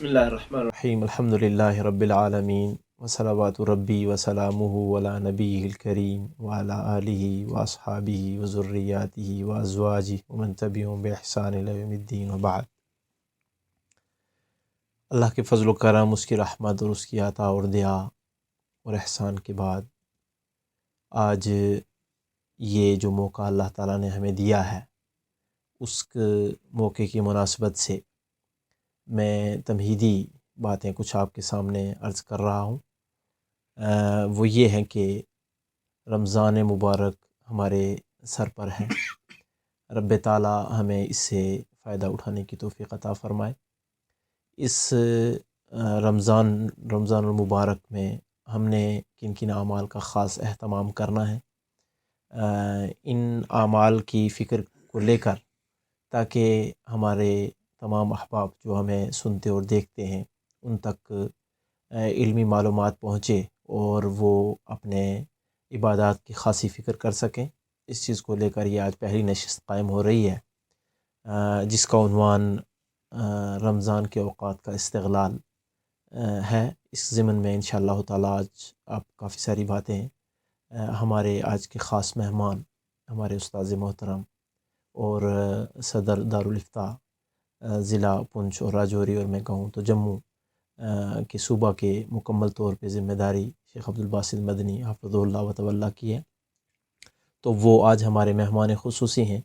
بسم اللہ الرحمن الرحیم الحمد للہ رب العالمین وصلوات ربی وسلامہ علی نبیہ الکریم وعلی آلہ واصحابہ وذریاتہ وازواجہ ومن تبعہم بإحسان الی یوم الدین وبعد۔ اللہ کے فضل و کرم، اس کی رحمت اور اس کی عطا اور دیا اور احسان کے بعد آج یہ جو موقع اللہ تعالیٰ نے ہمیں دیا ہے، اس موقع کی مناسبت سے میں تمہیدی باتیں کچھ آپ کے سامنے عرض کر رہا ہوں۔ وہ یہ ہیں کہ رمضان مبارک ہمارے سر پر ہے، رب تعالیٰ ہمیں اس سے فائدہ اٹھانے کی توفیق عطا فرمائے۔ اس رمضان المبارک میں ہم نے کن کن اعمال کا خاص اہتمام کرنا ہے، ان اعمال کی فکر کو لے کر، تاکہ ہمارے تمام احباب جو ہمیں سنتے اور دیکھتے ہیں ان تک علمی معلومات پہنچے اور وہ اپنے عبادات کی خاصی فکر کر سکیں۔ اس چیز کو لے کر یہ آج پہلی نشست قائم ہو رہی ہے، جس کا عنوان رمضان کے اوقات کا استغلال ہے۔ اس ضمن میں انشاءاللہ تعالیٰ آج آپ کافی ساری باتیں ہمارے آج کے خاص مہمان، ہمارے استاذ محترم اور صدر دارالافتاء ضلع پونچھ اور راجوری، اور میں کہوں تو جموں کے صوبہ کے مکمل طور پہ ذمہ داری شیخ عبدالباسط مدنی حفظہ اللہ و تولیٰ کی ہے، تو وہ آج ہمارے مہمان خصوصی ہیں۔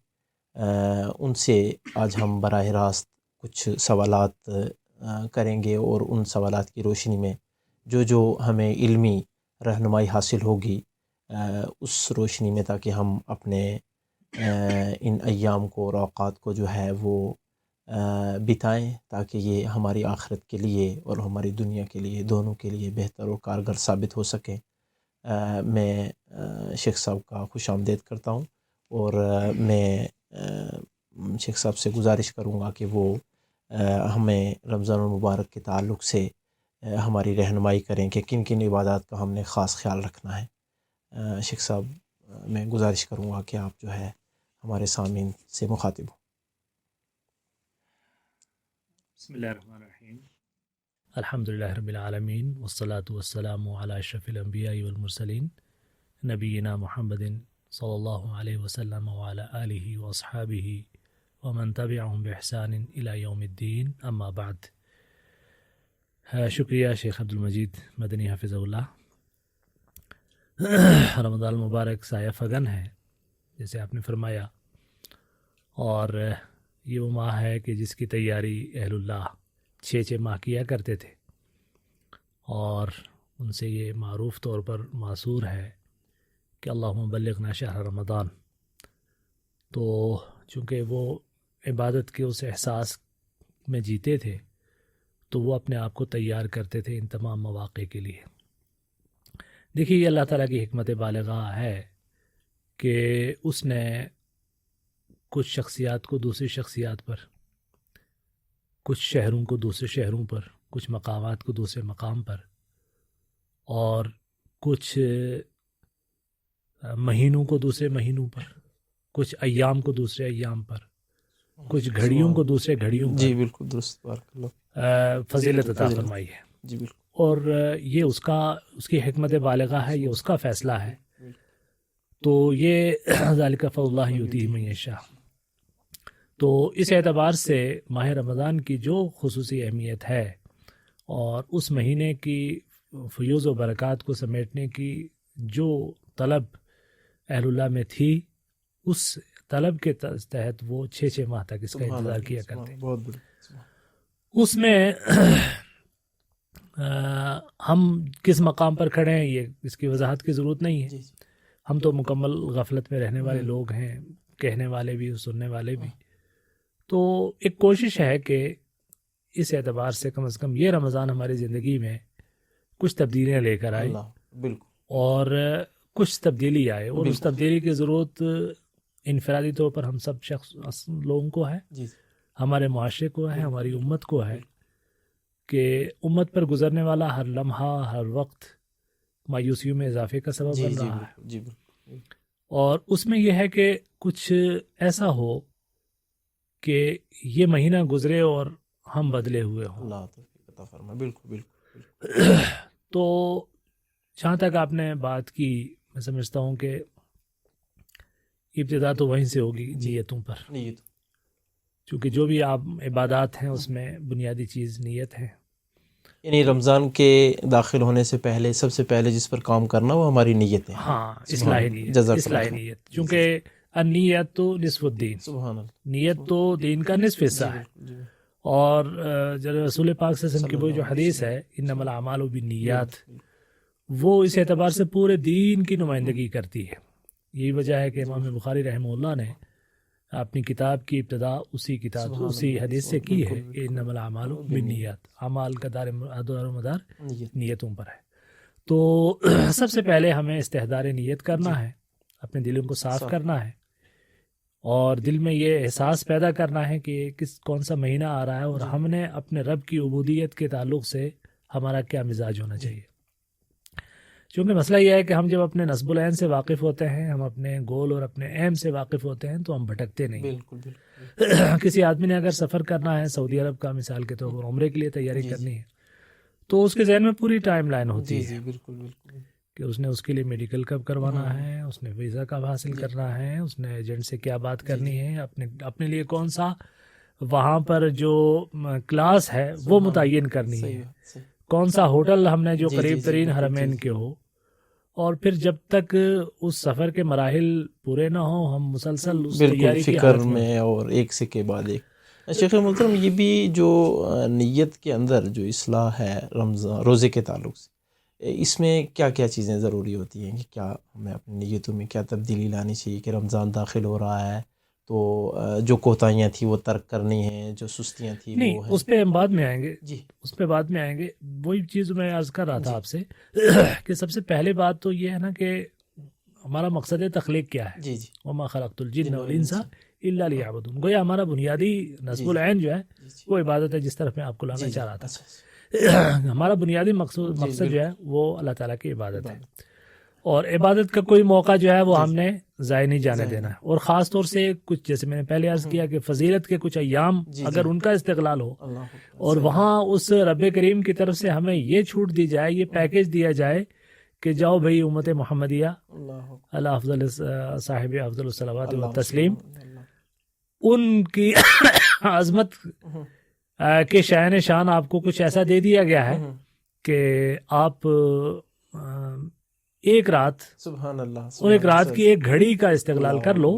ان سے آج ہم براہ راست کچھ سوالات کریں گے، اور ان سوالات کی روشنی میں جو ہمیں علمی رہنمائی حاصل ہوگی، اس روشنی میں تاکہ ہم اپنے ان ایام کو اور اوقات کو جو ہے وہ بتائیں، تاکہ یہ ہماری آخرت کے لیے اور ہماری دنیا کے لیے، دونوں کے لیے بہتر اور کارگر ثابت ہو سکیں۔ میں شیخ صاحب کا خوش آمدید کرتا ہوں، اور میں شیخ صاحب سے گزارش کروں گا کہ وہ ہمیں رمضان المبارک کے تعلق سے ہماری رہنمائی کریں کہ کن کن عبادات کا ہم نے خاص خیال رکھنا ہے۔ شیخ صاحب، میں گزارش کروں گا کہ آپ جو ہے ہمارے سامعین سے مخاطب ہوں۔ بسم اللہ الرحمن الرحیم، الحمدللہ رب العالمین، والصلاة والسلام علی اشرف الانبیاء والمرسلین، نبینا محمد صلی اللہ علیہ وسلم وعلی آلہ واصحابہ ومن تبعہم بإحسان الی یوم الدین، اما بعد۔ شکریہ شیخ عبدالمجید مدنی حفظہ اللہ۔ رمضان المبارک سایہ فگن ہے، جیسے آپ نے فرمایا، اور یہ وہ ماہ ہے کہ جس کی تیاری اہل اللہ 6 ماہ کیا کرتے تھے، اور ان سے یہ معروف طور پر معصور ہے کہ اللہم بلغنا شہر رمضان۔ تو چونکہ وہ عبادت کے اس احساس میں جیتے تھے، تو وہ اپنے آپ کو تیار کرتے تھے ان تمام مواقع کے لیے۔ دیکھیے، یہ اللہ تعالیٰ کی حکمت بالغہ ہے کہ اس نے کچھ شخصیات کو دوسری شخصیات پر، کچھ شہروں کو دوسرے شہروں پر، کچھ مقامات کو دوسرے مقام پر، اور کچھ مہینوں کو دوسرے مہینوں پر، کچھ ایام کو دوسرے ایام پر، کچھ گھڑیوں کو دوسرے گھڑیوں پر، جی بالکل درست، بارک اللہ، فضیلت عطا فرمائی ہے۔ جی بالکل، اور یہ اس کی حکمت بالغہ ہے، یہ اس کا فیصلہ ہے۔ تو یہ ذالک فضل اللہ یؤتیہ من یشاء۔ تو اس اعتبار سے ماہ رمضان کی جو خصوصی اہمیت ہے، اور اس مہینے کی فیوز و برکات کو سمیٹنے کی جو طلب اہل اللہ میں تھی، اس طلب کے تحت وہ 6 ماہ تک اس کا انتظار کیا کرتے۔ بہت بڑی اس میں ہم کس مقام پر کھڑے ہیں، یہ اس کی وضاحت کی ضرورت نہیں ہے۔ ہم تو مکمل غفلت میں رہنے والے لوگ ہیں، کہنے والے بھی، سننے والے بھی۔ تو ایک کوشش ہے کہ اس اعتبار سے کم از کم یہ رمضان ہماری زندگی میں کچھ تبدیلیاں لے کر آئے، بالکل، اور کچھ تبدیلی آئے، اور اس تبدیلی کی ضرورت انفرادی طور پر ہم سب لوگوں کو ہے، ہمارے معاشرے کو ہے، ہماری امت کو ہے، کہ امت پر گزرنے والا ہر لمحہ، ہر وقت مایوسیوں میں اضافے کا سبب بن رہا ہے۔ اور اس میں یہ ہے کہ کچھ ایسا ہو کہ یہ مہینہ گزرے اور ہم بدلے ہوئے ہوں، عطا فرمائے. بالکل بالکل. تو جہاں تک آپ نے بات کی، میں سمجھتا ہوں کہ ابتدا تو وہیں سے ہوگی نیتوں پر، نیت. چونکہ جو بھی آپ عبادات ہیں اس میں بنیادی چیز نیت ہے. یعنی رمضان کے داخل ہونے سے پہلے سب سے پہلے جس پر کام کرنا وہ ہماری نیت ہے. ہاں، اصلاحی نیت، اصلاحی نیت، چونکہ النیت تو نصف الدین، سبحان اللہ. نیت تو دین کا نصف حصہ ہے. اور جب رسول پاک صلی اللہ علیہ وسلم کی وہ جو حدیث ہے انما الاعمال بالنیات، وہ اس اعتبار سے پورے دین کی نمائندگی کرتی ہے. یہی وجہ ہے کہ امام بخاری رحمہ اللہ نے اپنی کتاب کی ابتدا اسی حدیث سے کی ہے کہ انما الاعمال بالنیات، اعمال کا دار و مدار نیتوں پر ہے. تو سب سے پہلے ہمیں استحضار نیت کرنا ہے، اپنے دلوں کو صاف کرنا ہے، اور دل میں یہ احساس پیدا کرنا ہے کہ کون سا مہینہ آ رہا ہے اور ہم نے اپنے رب کی عبودیت کے تعلق سے ہمارا کیا مزاج ہونا چاہیے. چونکہ مسئلہ یہ ہے کہ ہم جب اپنے نصب العین سے واقف ہوتے ہیں، ہم اپنے گول اور اپنے ایم سے واقف ہوتے ہیں، تو ہم بھٹکتے نہیں. بالکل. کسی آدمی نے اگر سفر کرنا ہے سعودی عرب کا مثال کے طور پر، عمرے کے لیے تیاری کرنی ہے، تو اس کے ذہن میں پوری ٹائم لائن ہوتی ہے. بالکل بالکل. کہ اس نے اس کے لیے میڈیکل کب کروانا ہے، اس نے ویزا کب حاصل کرنا ہے، اس نے ایجنٹ سے کیا بات کرنی ہے، اپنے لیے کون سا وہاں پر جو کلاس ہے وہ متعین کرنی ہے، کون سا ہوٹل ہم نے جو قریب ترین حرمین کے ہو. اور پھر جب تک اس سفر کے مراحل پورے نہ ہوں، ہم مسلسل اس تیاری کی فکر میں اور ایک سے کے بعد ایک. شیخ محترم، یہ بھی جو نیت کے اندر جو اصلاح ہے رمضان روزے کے تعلق سے، اس میں کیا کیا چیزیں ضروری ہوتی ہیں کہ کیا ہمیں اپنی نیتوں میں کیا تبدیلی لانی چاہیے کہ رمضان داخل ہو رہا ہے تو جو کوتاہیاں تھیں وہ ترک کرنی ہیں، جو سستیاں تھیں نہیں، وہ ہیں؟ اس پہ ہم بعد میں آئیں گے. جی اس پہ بعد میں آئیں گے. وہی چیز میں عرض کر رہا تھا آپ سے کہ سب سے پہلے بات تو یہ ہے نا کہ ہمارا مقصد تخلیق کیا ہے. جی جی. وما خلقت الجن والانس الا لیعبدون. گویا ہمارا بنیادی نصب العین جو ہے وہ عبادت ہے، جس طرف میں آپ کو لانا چاہ رہا تھا. ہمارا بنیادی مقصد جو ہے وہ اللہ تعالیٰ کی عبادت ہے، اور عبادت کا کوئی موقع جو ہے وہ ہم نے ضائع نہیں جانے دینا ہے. اور خاص طور سے کچھ، جیسے میں نے پہلے عرض کیا کہ فضیلت کے کچھ ایام اگر ان کا استقلال ہو، اور وہاں اس رب کریم کی طرف سے ہمیں یہ چھوٹ دی جائے، یہ پیکیج دیا جائے کہ جاؤ بھئی امت محمدیہ اللہ افضل صاحب افضل الصلوات والتسلیم، ان کی عظمت کے شایان شان آپ کو کچھ ایسا دے دیا گیا ہے کہ آپ ایک رات، سبحان اللہ، اور ایک رات کی ایک گھڑی کا استقلال کر لو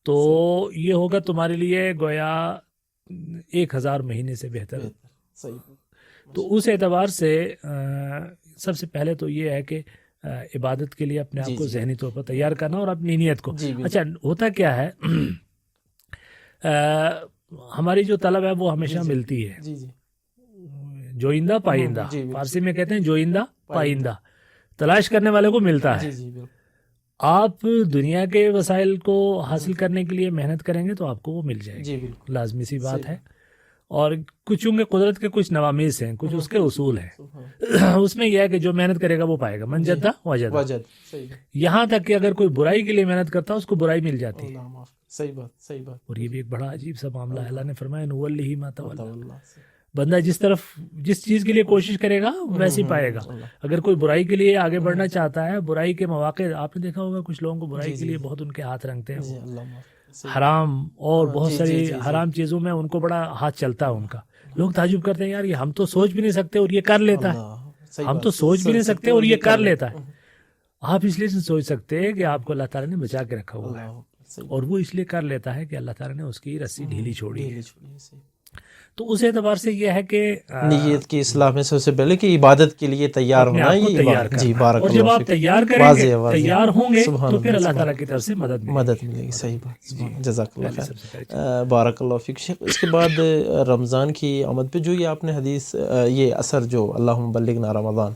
تو یہ ہوگا تمہارے لیے گویا 1000 مہینے سے بہتر. تو اس اعتبار سے سب سے پہلے تو یہ ہے کہ عبادت کے لیے اپنے آپ کو ذہنی طور پر تیار کرنا اور اپنی نیت کو. اچھا، ہوتا کیا ہے، ہماری جو طلب ہے وہ ہمیشہ ملتی ہے، جوئندہ پائندہ، فارسی میں کہتے ہیں جوئندہ پائندہ، تلاش کرنے والے کو ملتا ہے. آپ دنیا کے وسائل کو حاصل کرنے کے لیے محنت کریں گے تو آپ کو وہ مل جائے گی، لازمی سی بات ہے. اور کچھ چونکہ قدرت کے کچھ نوامیس ہیں، کچھ اس کے اصول ہیں، اس میں یہ ہے کہ جو محنت کرے گا وہ پائے گا، من جدہ وجدہ. یہاں تک کہ اگر کوئی برائی کے لیے محنت کرتا ہے اس کو برائی مل جاتی ہے. صحیح بات. اور یہ بھی ایک بڑا عجیب سا معاملہ ہے. اللہ نے فرمایا نولیہ ما تولی، بندہ جس چیز کے لیے کوشش کرے گا ویسے پائے گا. اگر کوئی برائی کے لیے آگے بڑھنا چاہتا ہے، برائی کے مواقع آپ نے دیکھا ہوگا، کچھ لوگوں کو برائی کے لیے بہت ان کے ہاتھ رنگتے ہیں، حرام اور بہت ساری حرام چیزوں میں ان کو بڑا ہاتھ چلتا ہے ان کا. لوگ تعجب کرتے ہیں، یار یہ ہم تو سوچ بھی نہیں سکتے اور یہ کر لیتا ہے، ہم تو سوچ بھی نہیں سکتے اور یہ کر لیتا ہے. آپ اس لیے نہیں سوچ سکتے کہ آپ کو اللہ تعالیٰ نے بچا کے رکھا ہوا ہے، اور وہ اس لیے کر لیتا ہے کہ اللہ تعالیٰ نے اس کی رسی ڈھیلی چھوڑی ہے. تو اس اعتبار سے یہ ہے کہ نیت کی اصلاح میں سب سے پہلے کہ عبادت کے لیے تیار ہونا، جی بارک اللہ. اور جب آپ تیار کریں گے، تیار ہوں گے تو پھر اللہ تعالیٰ کی طرف سے مدد ملے گی. صحیح بات. جزاک اللہ خیر، بارک اللہ فیک. شیخ، اس کے بعد رمضان کی آمد پہ جو یہ آپ نے حدیث، یہ اثر جو اللہم بلغنا رمضان،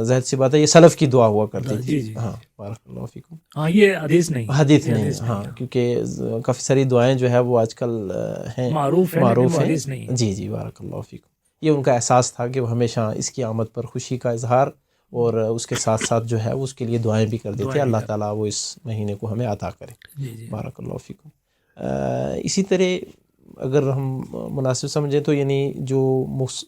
ظاہر سی بات ہے یہ سلف کی دعا ہوا کرتی تھی. ہاں، بارک اللہ فیکم. ہاں، یہ حدیث نہیں، ہاں، کیونکہ کافی ساری دعائیں جو ہے وہ آج کل ہیں معروف ہیں. جی، بارک اللہ فیکم. یہ ان کا احساس تھا کہ وہ ہمیشہ اس کی آمد پر خوشی کا اظہار اور اس کے ساتھ ساتھ جو ہے اس کے لیے دعائیں بھی کر دیتے. اللہ تعالیٰ وہ اس مہینے کو ہمیں عطا کرے. بارک اللہ فیکم. اسی طرح اگر ہم مناسب سمجھیں تو یعنی جو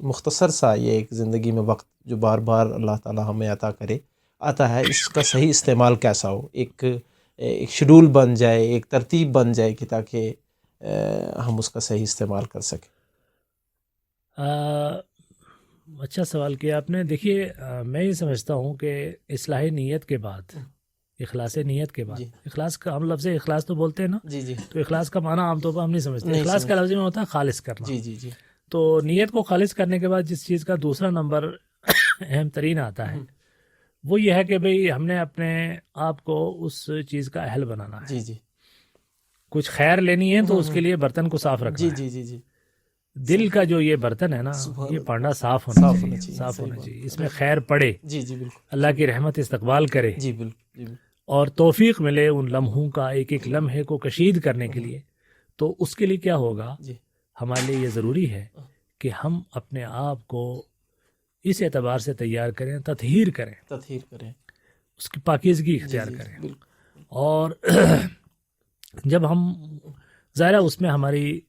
مختصر سا یہ ایک زندگی میں وقت جو بار بار اللہ تعالی ہمیں عطا آتا ہے، اس کا صحیح استعمال کیسا ہو، ایک شیڈول بن جائے، ایک ترتیب بن جائے کہ تاکہ ہم اس کا صحیح استعمال کر سکیں۔ اچھا سوال کیا آپ نے۔ دیکھیے میں یہ سمجھتا ہوں کہ اصلاح نیت کے بعد، اخلاص نیت کے بعد، اخلاص کا ہم لفظ اخلاص تو بولتے ہیں نا، تو اخلاص کا معنی عام طور پر ہم نہیں سمجھتے۔ اخلاص کا لفظ میں ہوتا ہے خالص کرنا۔ تو نیت کو خالص کرنے کے بعد جس چیز کا دوسرا نمبر اہم ترین آتا ہے وہ یہ ہے کہ بھئی ہم نے اپنے آپ کو اس چیز کا اہل بنانا ہے۔ کچھ خیر لینی ہے تو اس کے لیے برتن کو صاف رکھنا ہے۔ دل کا جو یہ برتن ہے نا، یہ پانڈا صاف ہونا چاہیے، اس میں خیر پڑے، اللہ کی رحمت استقبال کرے، اور توفیق ملے ان لمحوں کا، ایک ایک لمحے کو کشید کرنے کے لیے۔ تو اس کے لیے کیا ہوگا، ہمارے لیے یہ ضروری ہے کہ ہم اپنے آپ کو اس اعتبار سے تیار کریں، تطہیر کریں، اس کی پاکیزگی اختیار کریں۔ اور جب ہم ظاہر ہے اس میں ہماری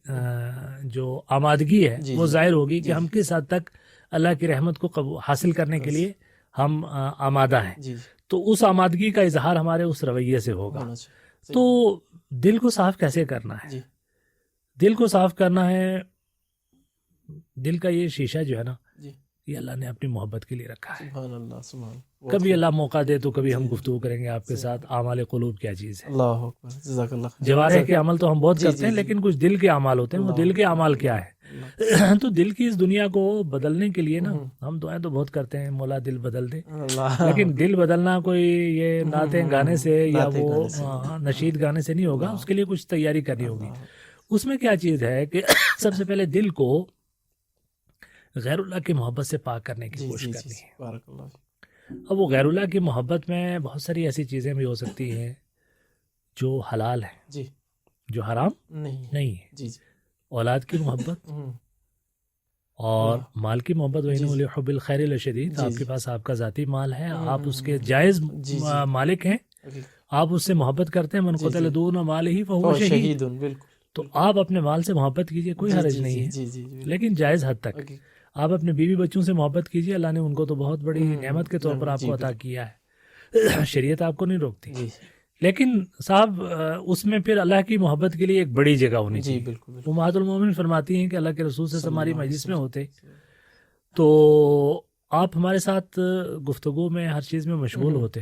جو آمادگی ہے وہ ظاہر ہوگی کہ ہم کس حد تک اللہ کی رحمت کو حاصل کرنے کے لیے ہم آمادہ ہیں۔ تو اس آمادگی کا اظہار ہمارے اس رویے سے ہوگا۔ تو دل کو صاف کیسے کرنا ہے؟ دل کو صاف کرنا ہے، دل کا یہ شیشہ جو ہے نا، یہ اللہ نے اپنی محبت کے لیے رکھا ہے۔ سبحان اللہ، سبحان اللہ۔ کبھی اللہ موقع دے تو کبھی ہم گفتگو کریں گے آپ کے ساتھ اعمال قلوب کیا چیز ہے۔ اللہ اکبر، جزاک اللہ خیر۔ جوارح کے عمل تو ہم بہت کرتے ہیں، لیکن کچھ دل کے اعمال ہوتے ہیں۔ وہ دل کے اعمال کیا ہے؟ تو دل کی اس دنیا کو بدلنے کے لیے نا، ہم دعائیں تو بہت کرتے ہیں، مولا دل بدل دے، لیکن دل بدلنا کوئی یہ نعتیں گانے سے یا وہ نشید گانے سے نہیں ہوگا۔ اس کے لیے کچھ تیاری کرنی ہوگی۔ اس میں کیا چیز ہے کہ سب سے پہلے دل کو غیر اللہ کی محبت سے پاک کرنے کی کوشش کرنی ہے۔ اب وہ غیر اللہ کی محبت میں بہت ساری ایسی چیزیں بھی ہو سکتی ہیں جو حلال ہیں، جو حرام نہیں ہے۔ اولاد کی محبت اور مال کی محبت، وَإِنَّهُ لِحُبِّ الْخَيْرِ لَشَدِيدٌ۔ آپ کے پاس آپ کا ذاتی مال ہے، آپ اس کے جائز مالک ہیں، آپ اس سے محبت کرتے ہیں۔ مَنْ قَتَلَ دُونَ مَالِهِ فَهُوَ شَهِيدٌ۔ تو آپ اپنے مال سے محبت کیجئے، کوئی حرج نہیں ہے، لیکن جائز حد تک۔ آپ اپنے بیوی بچوں سے محبت کیجئے، اللہ نے ان کو تو بہت بڑی نعمت کے طور پر آپ کو عطا کیا ہے، شریعت آپ کو نہیں روکتی۔ لیکن صاحب اس میں پھر اللہ کی محبت کے لیے ایک بڑی جگہ ہونی چاہیے۔ امہات المومنین فرماتی ہیں کہ اللہ کے رسول سے ہماری مجلس میں ہوتے تو آپ ہمارے ساتھ گفتگو میں ہر چیز میں مشغول ہوتے،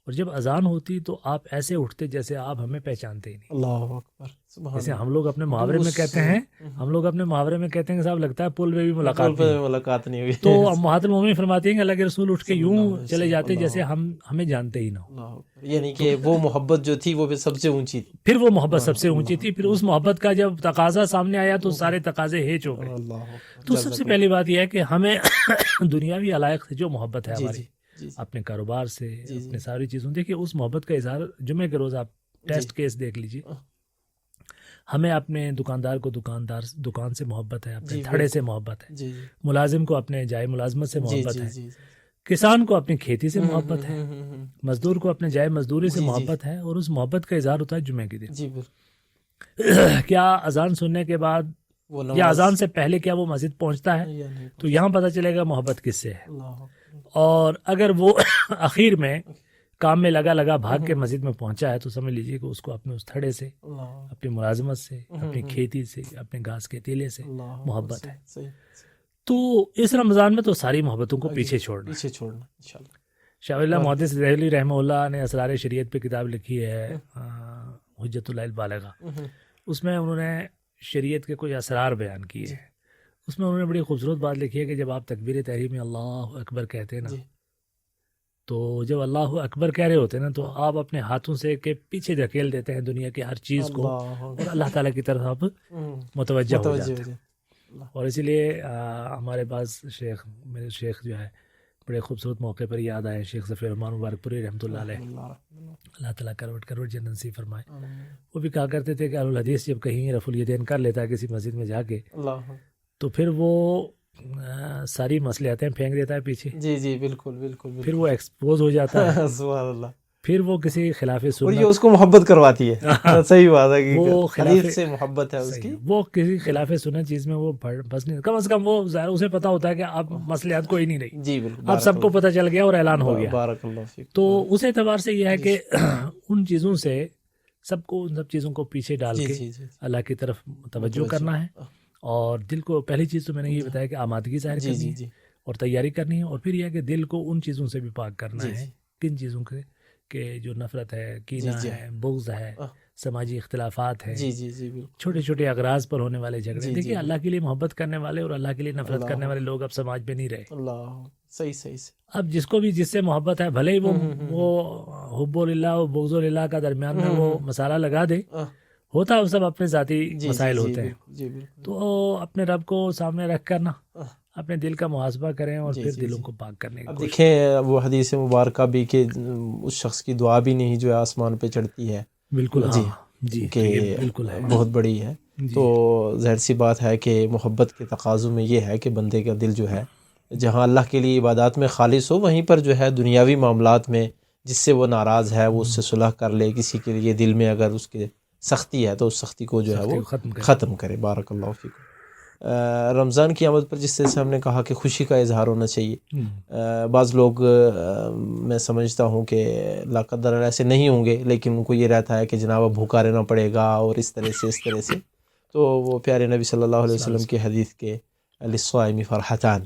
اور جب اذان ہوتی تو آپ ایسے اٹھتے جیسے آپ ہمیں پہچانتے ہی نہیں۔ اللہ اکبر، جیسے ہم لوگ اپنے محاورے میں کہتے ہیں، کہ صاحب لگتا ہے پل میں بھی ملاقات نہیں ہوئی۔ تو امہات المومنین فرماتی ہیں کہ اللہ کے رسول اٹھ کے یوں چلے جاتے جیسے ہم ہمیں جانتے ہی نہ ہو۔ یعنی کہ وہ محبت جو تھی وہ سب سے اونچی تھی۔ پھر وہ محبت سب سے اونچی تھی، پھر اس محبت کا جب تقاضا سامنے آیا تو سارے تقاضے ہیچ ہو گئے۔ تو سب سے پہلی بات یہ ہے کہ ہمیں دنیاوی علائق سے جو محبت ہے ہماری، اپنے کاروبار سے، اپنے ساری چیزوں، دیکھیے اس محبت کا اظہار جمعے کے روز آپ ٹیسٹ کیس دیکھ لیجیے۔ ہمیں اپنے دکاندار کو دکان سے محبت ہے، اپنے تھڑے سے محبت ہے، ملازم کو اپنے جائے ملازمت سے محبت ہے، کسان کو اپنی کھیتی سے محبت ہے، مزدور کو اپنے جائے مزدوری سے محبت ہے، اور اس محبت کا اظہار ہوتا ہے جمعے کے دن۔ کیا اذان سننے کے بعد یا اذان سے پہلے کیا وہ مسجد پہنچتا ہے؟ تو یہاں پتہ چلے گا محبت کس سے ہے۔ اور اگر وہ اخیر میں کام میں لگا بھاگ کے مسجد میں پہنچا ہے تو سمجھ لیجئے کہ اس کو اپنے اس تھڑے سے، اپنی ملازمت سے، اپنی کھیتی سے، اپنے گھاس کے تیلے سے محبت ہے۔ تو اس رمضان میں تو ساری محبتوں کو پیچھے چھوڑنا۔ شاہ ولی اللہ محدث دہلوی رحمہ اللہ نے اسرار شریعت پہ کتاب لکھی ہے، حجت اللہ البالغہ۔ اس میں انہوں نے شریعت کے کچھ اسرار بیان کیے ہیں۔ اس میں انہوں نے بڑی خوبصورت بات لکھی ہے کہ جب آپ تکبیر تحریم میں اللہ اکبر کہتے ہیں نا، تو جب اللہ اکبر کہہ رہے ہوتے ہیں نا تو آپ اپنے ہاتھوں سے کے پیچھے دھکیل دیتے ہیں دنیا کی ہر چیز کو، اور اللہ تعالیٰ کی طرف آپ متوجہ ہو جاتے ہیں۔ اور اسی لیے ہمارے پاس میرے شیخ جو ہے بڑے خوبصورت موقع پر یاد آئے، شیخ ظفیر رحمان مبارک پوری رحمۃ اللہ علیہ، اللہ تعالیٰ کروٹ جنت نصیب فرمائے۔ وہ بھی کہا کرتے تھے کہ اہل الحدیث جب کہیں رفع الیدین کر لیتا ہے کسی مسجد میں جا کے، تو پھر وہ ساری مصلحتیں پھینک دیتا ہے پیچھے۔ بالکل پھر وہ ایکسپوز ہو جاتا ہے، سبحان اللہ، پھر وہ کسی خلاف اور یہ سنت، اس کو محبت کرواتی ہے. صحیح بات ہے وہ کہ حدیث سے محبت ہے اس کی. وہ کسی خلاف سنت چیز میں وہ بس نہیں، کم از کم وہ ظاہر اسے پتا ہوتا ہے کہ اب مصلحت کوئی نہیں رہی، جی بالکل. اب سب کو پتہ چل گیا اور اعلان ہو گیا. بارک اللہ فیک. تو اس اعتبار سے یہ ہے کہ ان چیزوں سے سب کو، ان سب چیزوں کو پیچھے ڈال جی کے جی جی اللہ کی طرف توجہ کرنا ہے، اور دل کو پہلی چیز تو میں نے یہ بتایا کہ آمادگی ظاہر جی کرنی جی ہے جی اور تیاری کرنی ہے، اور پھر یہ ہے کہ دل کو ان چیزوں سے بھی پاک کرنا جی ہے. جی کن چیزوں کے کہ جو نفرت ہے، کینہ جی ہے، بغض ہے، آہ، سماجی اختلافات ہیں، جی جی جی بالکل. چھوٹے چھوٹے اغراض پر ہونے والے جھگڑے. جی جی دیکھیے اللہ کے لیے محبت کرنے والے اور اللہ کے لیے نفرت کرنے اللہ والے لوگ اب سماج میں نہیں رہے. اللہ صحیح صحیح سے. اب جس کو بھی جس سے محبت ہے، بھلے ہی وہ حب للہ و بغض للہ کا درمیان میں وہ مسالہ لگا دے، ہوتا ہے وہ سب اپنے ذاتی جی مسائل جی ہوتے ہیں. بالکل. جی بالکل. تو اپنے رب کو سامنے رکھ کر نا اپنے دل کا محاسبہ کریں اور جی پھر جی دلوں جی. کو پاک کرنے کی اب کوشش. دیکھیں وہ حدیث مبارکہ بھی کہ اس شخص کی دعا بھی نہیں جو ہے آسمان پہ چڑھتی ہے. بالکل جی ہاں جی، کہ تو یہ بالکل ہے بہت بڑی ہے. جی. تو ظاہر سی بات ہے کہ محبت کے تقاضوں میں یہ ہے کہ بندے کا دل جو ہے جہاں اللہ کے لیے عبادات میں خالص ہو، وہیں پر جو ہے دنیاوی معاملات میں جس سے وہ ناراض ہے وہ اس سے صلح کر لے. کسی کے لیے دل میں اگر اس کے سختی ہے تو اس سختی کو جو ہے سختی وہ کو ختم کریں. ختم کرے. بارک اللہ فیکم. رمضان کی آمد پر جس طرح سے ہم نے کہا کہ خوشی کا اظہار ہونا چاہیے. بعض لوگ میں سمجھتا ہوں کہ لا قدر ایسے نہیں ہوں گے، لیکن ان کو یہ رہتا ہے کہ جناب اب بھوکا رہنا پڑے گا اور اس طرح سے. تو وہ پیارے نبی صلی اللہ علیہ وسلم کی حدیث کے للصائم فرحتان،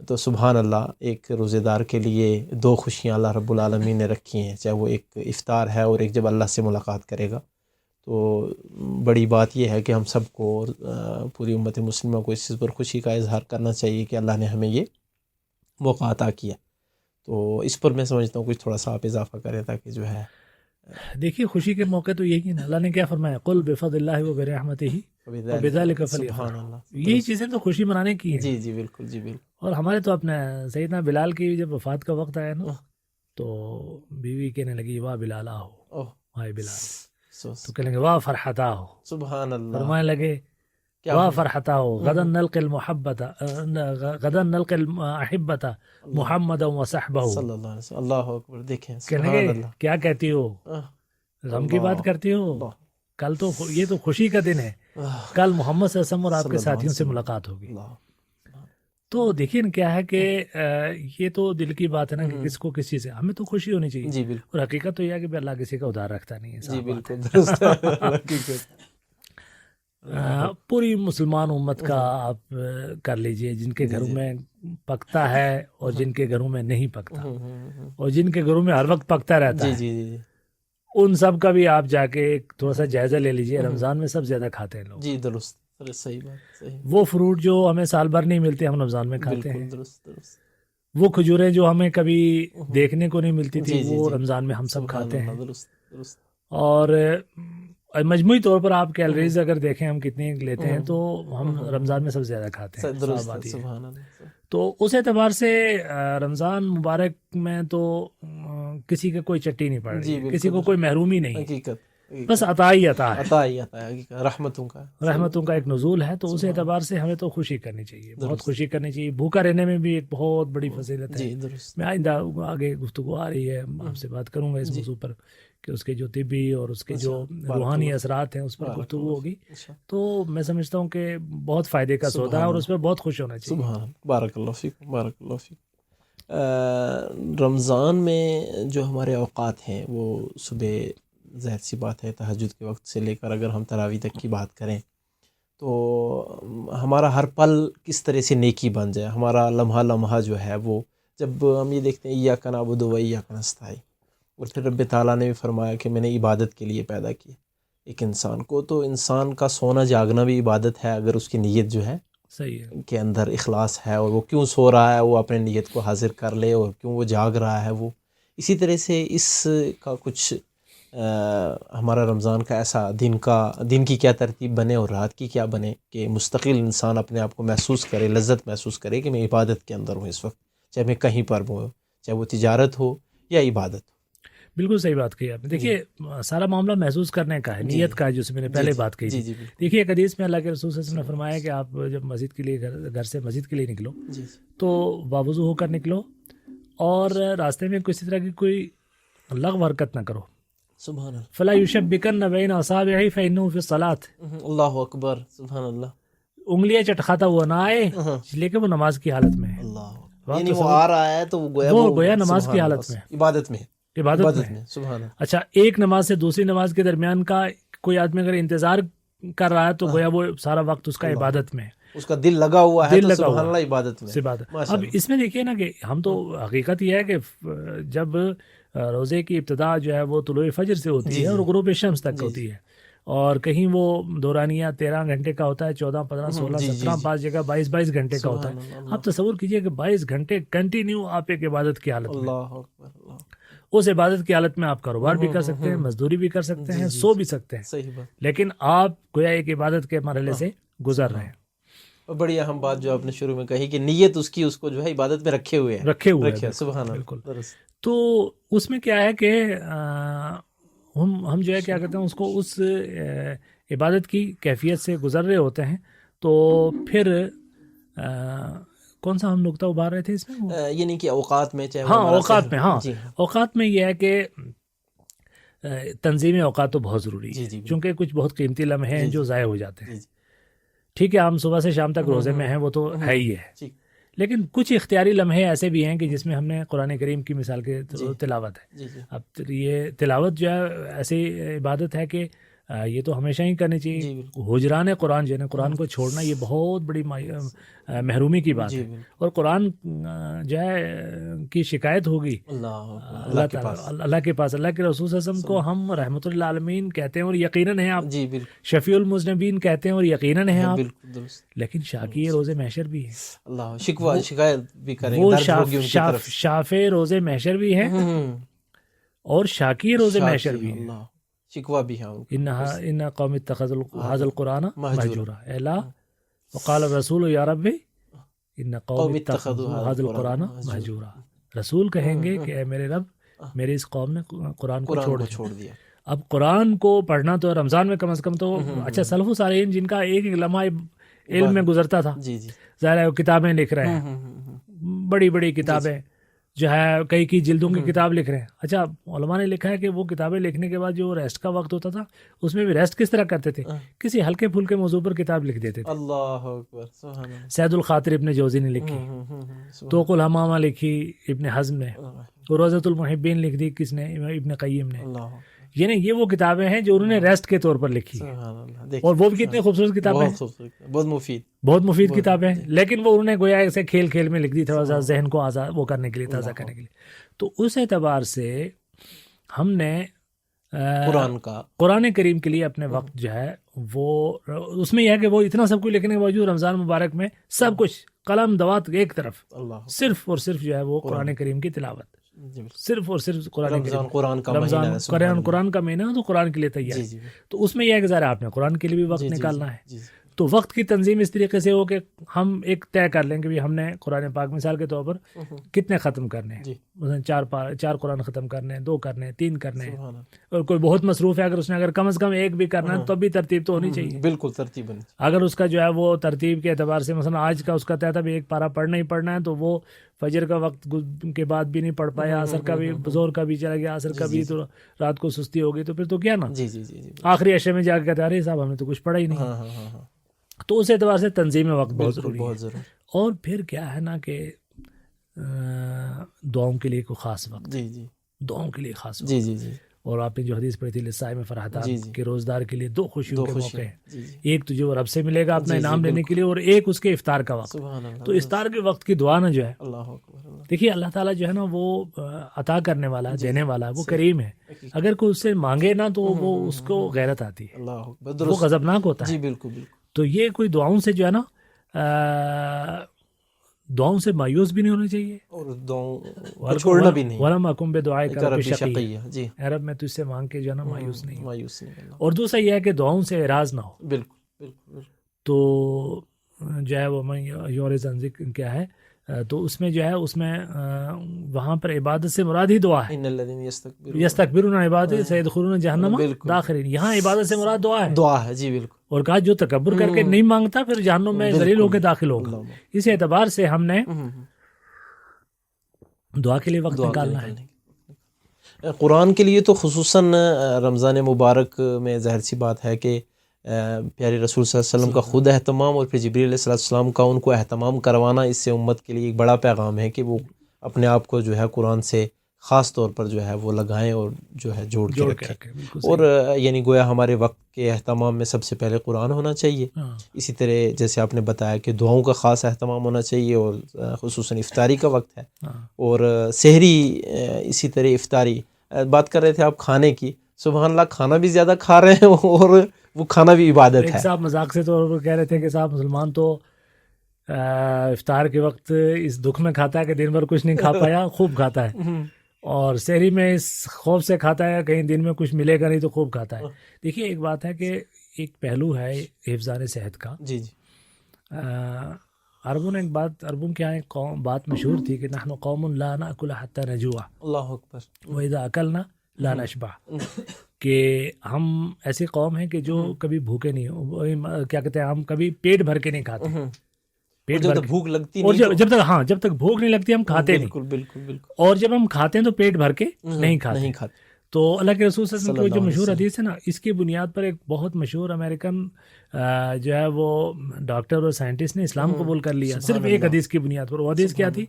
تو سبحان اللہ، ایک روزے دار کے لیے دو خوشیاں اللہ رب العالمین نے رکھی ہیں، چاہے وہ ایک افطار ہے اور ایک جب اللہ سے ملاقات کرے گا. تو بڑی بات یہ ہے کہ ہم سب کو، پوری امت مسلمہ کو اس چیز پر خوشی کا اظہار کرنا چاہیے کہ اللہ نے ہمیں یہ موقع عطا کیا. تو اس پر میں سمجھتا ہوں کچھ تھوڑا سا آپ اضافہ کریں تاکہ جو ہے. دیکھیے خوشی کے موقع تو یہی ہے نا، اللہ نے کیا فرمایا، قل بفضل اللہ وبرحمتہ وبذلک فلیفرحوا. سبحان اللہ. یہی چیزیں تو خوشی منانے کی ہیں. جی جی بالکل. جی بالکل. اور ہمارے تو اپنے سیدنا بلال کی جب وفات کا وقت آیا نا، تو بیوی کہنے لگی واہ بلال آہو، ہائے بلال. تو کہنے لگے واہ فرحتا ہو. سبحان اللہ. فرمانے لگے واہ فرحتا ہو، غدن نلقی المحبت، غدن نلقی الاحبت محمد و صحبہ. صلی اللہ علیہ وسلم. اللہ اکبر. دیکھیں کہنے سبحان لگے اللہ. کیا کہتی ہو، غم کی بات کرتی ہو، کل تو یہ تو خوشی کا دن ہے، کل محمد صلی اللہ علیہ وسلم اور آپ کے ساتھیوں سے ملاقات ہوگی. تو دیکھیے نا کیا ہے کہ یہ تو دل کی بات ہے نا کہ کس کو کس چیز سے ہمیں تو خوشی ہونی چاہیے. جی بالکل. اور حقیقت تو یہ ہے کہ اللہ کسی کا ادھار رکھتا نہیں ہے. جی بالکل درست ہے. پوری مسلمان امت کا آپ کر لیجئے، جن کے گھروں میں پکتا ہے اور جن کے گھروں میں نہیں پکتا، اور جن کے گھروں میں ہر وقت پکتا رہتا ہے، جی جی. ان سب کا بھی آپ جا کے ایک تھوڑا سا جائزہ لے لیجئے. رمضان میں سب زیادہ کھاتے ہیں لوگ. جی درست. صحیح بات. صحیح. وہ فروٹ جو ہمیں سال بھر نہیں ملتے ہم رمضان میں کھاتے ہیں. بالکل درست. وہ کھجوریں جو ہمیں کبھی دیکھنے کو نہیں ملتی تھی، جی وہ رمضان میں ہم سب کھاتے ہیں. درست. اور مجموعی طور پر آپ کیلریز اگر دیکھیں ہم کتنی لیتے ہیں تو ہم رمضان میں سب سے زیادہ کھاتے ہیں. درست. سبحان اللہ. تو اس اعتبار سے رمضان مبارک میں تو کسی کا کوئی چٹی نہیں پڑ رہی ہے، کسی کو کوئی محرومی نہیں. حقیقت بس عطا ہی عطا ہے، عطا ہی عطا ہے. رحمتوں کا ایک نزول ہے. تو اس اعتبار سے ہمیں تو خوشی کرنی چاہیے، بہت خوشی کرنی چاہیے. بھوکا رہنے میں بھی ایک بہت بڑی فضیلت ہے. جی درست. میں آئندہ آگے گفتگو آ رہی ہے، آپ سے بات کروں گا اس موضوع پر کہ اس کے جو طبی اور اس کے جو روحانی اثرات ہیں اس پر گفتگو ہوگی. تو میں سمجھتا ہوں کہ بہت فائدے کا سودا ہے اور اس پہ بہت خوش ہونا چاہیے. سبحان. بارک اللہ فیکم. بارک اللہ فیکم. رمضان میں جو ہمارے اوقات ہیں وہ صبح، ظاہر سی بات ہے، تہجد کے وقت سے لے کر اگر ہم تراویح تک کی بات کریں تو ہمارا ہر پل کس طرح سے نیکی بن جائے. ہمارا لمحہ لمحہ جو ہے وہ، جب ہم یہ دیکھتے ہیں ایاک نعبد و ایاک نستعین، اور پھر رب تعالیٰ نے بھی فرمایا کہ میں نے عبادت کے لیے پیدا کیا ایک انسان کو. تو انسان کا سونا جاگنا بھی عبادت ہے اگر اس کی نیت جو ہے صحیح ہے کے اندر اخلاص ہے، اور وہ کیوں سو رہا ہے وہ اپنے نیت کو حاضر کر لے، اور کیوں وہ جاگ رہا ہے وہ. اسی طرح سے اس کا کچھ ہمارا رمضان کا ایسا دن کی کیا ترتیب بنے اور رات کی کیا بنے کہ مستقل انسان اپنے آپ کو محسوس کرے، لذت محسوس کرے کہ میں عبادت کے اندر ہوں اس وقت، چاہے میں کہیں پر ہوں، چاہے وہ تجارت ہو یا عبادت ہو. بالکل صحیح بات کہی آپ نے. دیکھیے سارا معاملہ محسوس کرنے کا ہے، نیت کا ہے، جس میں نے پہلے بات کہی تھی. دیکھیے ایک حدیث میں اللہ کے رسول صلی اللہ علیہ وسلم نے فرمایا کہ آپ جب مسجد کے لیے گھر سے مسجد کے لیے نکلو تو باوضو ہو کر نکلو، اور راستے میں کسی طرح کی کوئی لغو حرکت نہ کرو. سبحان اللہ. فلا یشبکن بین اصابعہ فانہ فی الصلاۃ. اللہ اکبر. سبحان اللہ. انگلیاں چٹکھاتا ہوا نہ آئے لیکن وہ نماز کی حالت میں ہے. اللہ. یعنی وہ آ رہا ہے تو وہ گویا نماز کی حالت میں، عبادت میں. سبحان اللہ. اچھا ایک نماز سے دوسری نماز کے درمیان کا کوئی آدمی اگر انتظار کر رہا ہے تو گویا وہ سارا وقت اس کا عبادت میں ہے، اس کا دل لگا ہوا ہے تو سبحان اللہ عبادت میں. اب اس میں دیکھیے نا کہ ہم تو حقیقت یہ ہے کہ جب روزے کی ابتدا جو ہے وہ طلوع فجر سے ہوتی ہے اور غروب شمس تک ہوتی ہے، اور کہیں وہ دورانیہ 13 گھنٹے کا ہوتا ہے، 14 15 16 17 بعض جگہ 22 گھنٹے کا ہوتا ہے. آپ تصور کیجئے کہ 22 گھنٹے کنٹینیو آپ ایک عبادت کی حالت میں. اس عبادت کی حالت میں آپ کاروبار بھی کر سکتے ہیں، مزدوری بھی کر سکتے ہیں، سو بھی سکتے ہیں، لیکن آپ گویا ایک عبادت کے مرحلے سے گزر رہے ہیں. بڑی اہم بات جو آپ نے شروع میں کہی کہ نیت اس کی اس کو جو ہے عبادت میں رکھے ہوئے ہیں. سبحان اللہ. بالکل. تو اس میں کیا ہے کہ ہم جو ہے کیا کرتے ہیں اس کو اس عبادت کی کیفیت سے گزر رہے ہوتے ہیں. تو پھر کون سا ہم نقطہ ابھار رہے تھے اس میں؟ یعنی کہ اوقات میں اوقات میں یہ ہے کہ تنظیم اوقات تو بہت ضروری ہے، چونکہ کچھ بہت قیمتی لمحے ہیں جو ضائع ہو جاتے ہیں. ٹھیک ہے ہم صبح سے شام تک روزے میں ہیں، وہ تو ہے ہی ہے، لیکن کچھ اختیاری لمحے ایسے بھی ہیں کہ جس میں ہم نے قرآن کریم کی مثال کے تلاوت ہے. اب یہ تلاوت جو ہے ایسی عبادت ہے کہ یہ تو ہمیشہ ہی کرنی چاہیے. حجران قرآن جو ہے قرآن کو چھوڑنا یہ بہت بڑی محرومی کی بات ہے، اور قرآن جو ہے کی شکایت ہوگی اللہ کے پاس. اللہ کے رسول صلی اللہ علیہ وسلم کو ہم رحمت اللہ عالمین کہتے ہیں اور یقیناً ہیں آپ، شفیع المذنبین کہتے ہیں اور یقیناً ہیں آپ، لیکن شاکی روز محشر بھی ہے. شکایت بھی کریں وہ شافع روز محشر بھی ہے اور شاکی روز محشر بھی ہے، شکوہ بھی ہے. ان قوم اتخذوا هذا القرآن مہجورا. الا وقال الرسول یا رب ان قوم اتخذوا هذا القرآن مہجورا. رسول کہیں گے کہ اے میرے رب میری اس قوم نے قرآن کو چھوڑ دیا. اب قرآن کو پڑھنا تو رمضان میں کم از کم تو اچھا سلف و صالحین جن کا ایک ایک لمحہ علم میں گزرتا تھا، ظاہر ہے وہ کتابیں لکھ رہے ہیں، بڑی بڑی کتابیں جو ہے کئی جلدوں کی کتاب لکھ رہے ہیں. اچھا علماء نے لکھا ہے کہ وہ کتابیں لکھنے کے بعد جو ریسٹ کا وقت ہوتا تھا اس میں بھی ریسٹ کس طرح کرتے تھے؟ کسی ہلکے پھلکے موضوع پر کتاب لکھ دیتے تھے. اللہ اکبر. سید الخاطر ابن جوزی نے لکھی، توق الحمامہ لکھی ابن حزم نے، روضۃ المحبین لکھ دی کس نے؟ ابن قیم نے. یعنی یہ وہ کتابیں ہیں جو انہوں نے ریسٹ کے طور پر لکھی، اور وہ بھی کتنی خوبصورت کتابیں، بہت مفید کتابیں ہیں، لیکن وہ انہوں نے گویا ایسے کھیل میں لکھ دی تھا ذہن کو آزاد وہ کرنے کے لیے، تازہ کرنے کے لیے. تو اس اعتبار سے ہم نے قرآن کریم کے لیے اپنے وقت جو ہے وہ اس میں یہ ہے کہ وہ اتنا سب کچھ لکھنے کے باوجود رمضان مبارک میں سب کچھ قلم دوات ایک طرف، صرف اور صرف جو ہے وہ قرآن کریم کی تلاوت، صرف اور صرف قرآن کا مہینہ تو قرآن کے لیے تیار. تو اس میں یہ ہے کہ ذرا آپ نے قرآن کے لیے بھی وقت نکالنا ہے. تو وقت کی تنظیم اس طریقے سے ہو کہ ہم ایک طے کر لیں کہ ہم نے قرآن پاک مثال کے طور پر کتنے ختم کرنے ہیں، مثلا 4 قرآن ختم کرنے ہیں، 2 کرنے ہیں، 3 کرنے ہیں، اور کوئی بہت مصروف ہے اس نے اگر کم از کم 1 بھی کرنا ہے تو بھی ترتیب تو ہونی چاہیے. بالکل ترتیب. اگر اس کا جو ہے وہ ترتیب کے اعتبار سے مثلا آج کا اس کا طے تھا بھی 1 پارہ پڑھنا ہی پڑھنا ہے، تو وہ فجر کا وقت کے بعد بھی نہیں پڑھ پایا، عصر کا بھی، ظہر کا بھی چلا گیا، عصر کا بھی، تو رات کو سستی ہو گئی، تو پھر تو کیا نا آخری عشرے میں جا کے کہتے ہیں ارے صاحب ہم نے تو کچھ پڑھا ہی نہیں. تو اس اعتبار سے تنظیم وقت بہت ضروری ہے. اور پھر کیا ہے نا کہ دعاؤں کے لیے کوئی خاص وقت، دعاؤں کے لیے خاص وقت. اور آپ نے جو حدیث پڑھی تھی للصائم فرحتان کہ روزدار کے لیے 2 خوشیوں کے موقع ہیں، ایک تو جو رب سے ملے گا اپنا انعام لینے کے لیے، اور ایک اس کے افطار کا وقت. تو افطار کے وقت کی دعا نا جو ہے، دیکھیے اللہ تعالیٰ جو ہے نا وہ عطا کرنے والا ہے، دینے والا ہے، وہ کریم ہے. اگر کوئی اس سے مانگے نا تو وہ اس کو غیرت آتی ہے، وہ غضبناک ہوتا ہے. تو یہ کوئی دعاؤں سے جو ہے نا دعاؤں سے مایوس بھی نہیں ہونا چاہیے، اور دعاؤں چھوڑنا بھی نہیں. وَلَمْ أَكُنْ بِدُعَائِكَ رَبِّ شَقِيًّا، اے رب میں تجھ سے مانگ کے جو ہے نا مایوس نہیں. اور دوسرا یہ ہے کہ دعاؤں سے اعراض نہ ہو. بالکل. تو جو ہے وہ یورز ذکر کیا ہے، تو اس میں جو ہے اس میں وہاں پر عبادت سے مراد ہی دعا ہے. یستکبرون عن عبادتی سیدخلون جہنم داخرین. یہاں عبادت سے مراد دعا ہے. جی بالکل. اور کہا جو تکبر کر کے نہیں مانگتا پھر جہنم میں ذلیل ہو کے داخل ہوگا. اس اعتبار سے ہم نے دعا کے لیے وقت نکالنا ہے. قرآن کے لیے تو خصوصاً رمضان مبارک میں ظاہر سی بات ہے کہ پیارے رسول صلی اللہ علیہ وسلم کا خود اہتمام اور پھر جبریل علیہ السلام کا ان کو اہتمام کروانا اس سے امت کے لیے ایک بڑا پیغام ہے کہ وہ اپنے آپ کو جو ہے قرآن سے خاص طور پر جو ہے وہ لگائیں اور جو ہے جوڑ کے رکھیں. اور یعنی گویا ہمارے وقت کے اہتمام میں سب سے پہلے قرآن ہونا چاہیے. اسی طرح جیسے آپ نے بتایا کہ دعاؤں کا خاص اہتمام ہونا چاہیے اور خصوصاً افطاری کا وقت ہے اور سحری اسی طرح افطاری. بات کر رہے تھے آپ کھانے کی, سبحان اللہ کھانا بھی زیادہ کھا رہے ہیں اور وہ کھانا بھی عبادت ہے. صاحب مذاق سے تو کہہ رہے تھے کہ صاحب مسلمان تو افطار کے وقت اس دکھ میں کھاتا ہے کہ دن بھر کچھ نہیں کھا پایا, خوب کھاتا ہے, اور سحری میں اس خوف سے کھاتا ہے کہیں دن میں کچھ ملے گا نہیں تو خوب کھاتا ہے. دیکھیے ایک بات ہے کہ ایک پہلو ہے حفظان صحت کا. جی جی. عربوں نے ایک بات, عربوں کے یہاں ایک بات مشہور تھی کہ نحن قوم لا ناکل حتی نجوع, اللہ اکبر, واذا اکلنا لا نشبع, کہ ہم ایسی قوم ہیں کہ جو کبھی بھوکے نہیں ہو, کیا کہتے ہیں, ہم کبھی پیٹ بھر کے نہیں کھاتے, پیٹ جب بھر تک بھوک لگتی اور نہیں, جب تک بھوک نہیں لگتی ہم کھاتے نہیں, بالکل, اور جب ہم کھاتے ہیں تو پیٹ بھر کے نہیں کھاتے. تو اللہ کے رسول صلی اللہ علیہ وسلم کی جو مشہور حدیث ہے نا, اس کی بنیاد پر ایک بہت مشہور امریکن جو ہے وہ ڈاکٹر اور سائنٹسٹ نے اسلام قبول کر لیا صرف ایک حدیث کی بنیاد پر. وہ حدیث کیا تھی؟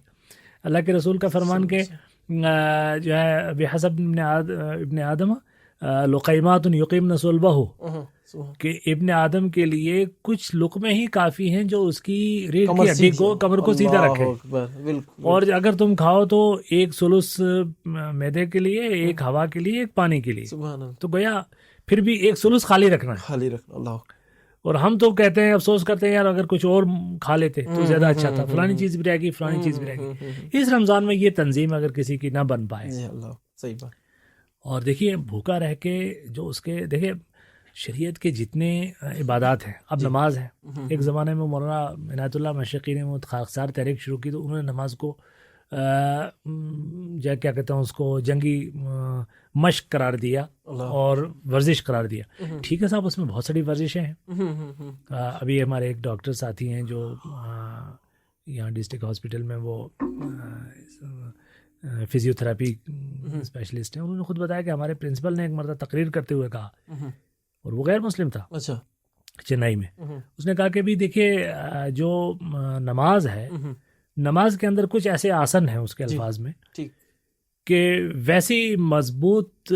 اللہ کے رسول کا فرمان کہ جو ہے بحسب ابن آدم لقیمات یقیمن صلبہ, کہ ابن آدم کے لیے کچھ لقمے ہی کافی ہیں جو اس کی ریڑھ کی ہڈی کو, کمر کو سیدھا رکھے, اور اگر تم کھاؤ تو ایک ثلث معدے کے لیے, ایک ہوا کے لیے, ایک پانی کے لیے. تو گویا پھر بھی ایک ثلث خالی رکھنا ہے. اللہ. اور ہم تو کہتے ہیں, افسوس کرتے ہیں یار اگر کچھ اور کھا لیتے تو زیادہ اچھا تھا, فلانی چیز بھی رہے گی, فلانی چیز بھی رہے گی. اس رمضان میں یہ تنظیم اگر کسی کی نہ بن پائے, صحیح بات. اور دیکھیے بھوکا رہ کے جو اس کے, دیکھیے شریعت کے جتنے عبادات ہیں, اب نماز ہے. ایک زمانے میں مولانا عنایت اللہ مشرقی نے وہ خاکسار تحریک شروع کی, تو انہوں نے نماز کو کیا کہتے ہیں اس کو جنگی مشق قرار دیا اور ورزش قرار دیا. ٹھیک ہے صاحب, اس میں بہت ساری ورزشیں ہیں. ابھی ہمارے ایک ڈاکٹر ساتھی ہیں جو یہاں ڈسٹرکٹ ہاسپٹل میں وہ فزیو تھراپی اسپیشلسٹ ہیں. انہوں نے خود بتایا کہ ہمارے پرنسپل نے ایک مرتبہ تقریر کرتے ہوئے کہا, اور وہ غیر مسلم تھا, اچھا, چنئی میں, اس نے کہا کہ بھی دیکھیے جو نماز ہے, نماز کے اندر کچھ ایسے آسن ہیں اس کے الفاظ میں کہ ویسی مضبوط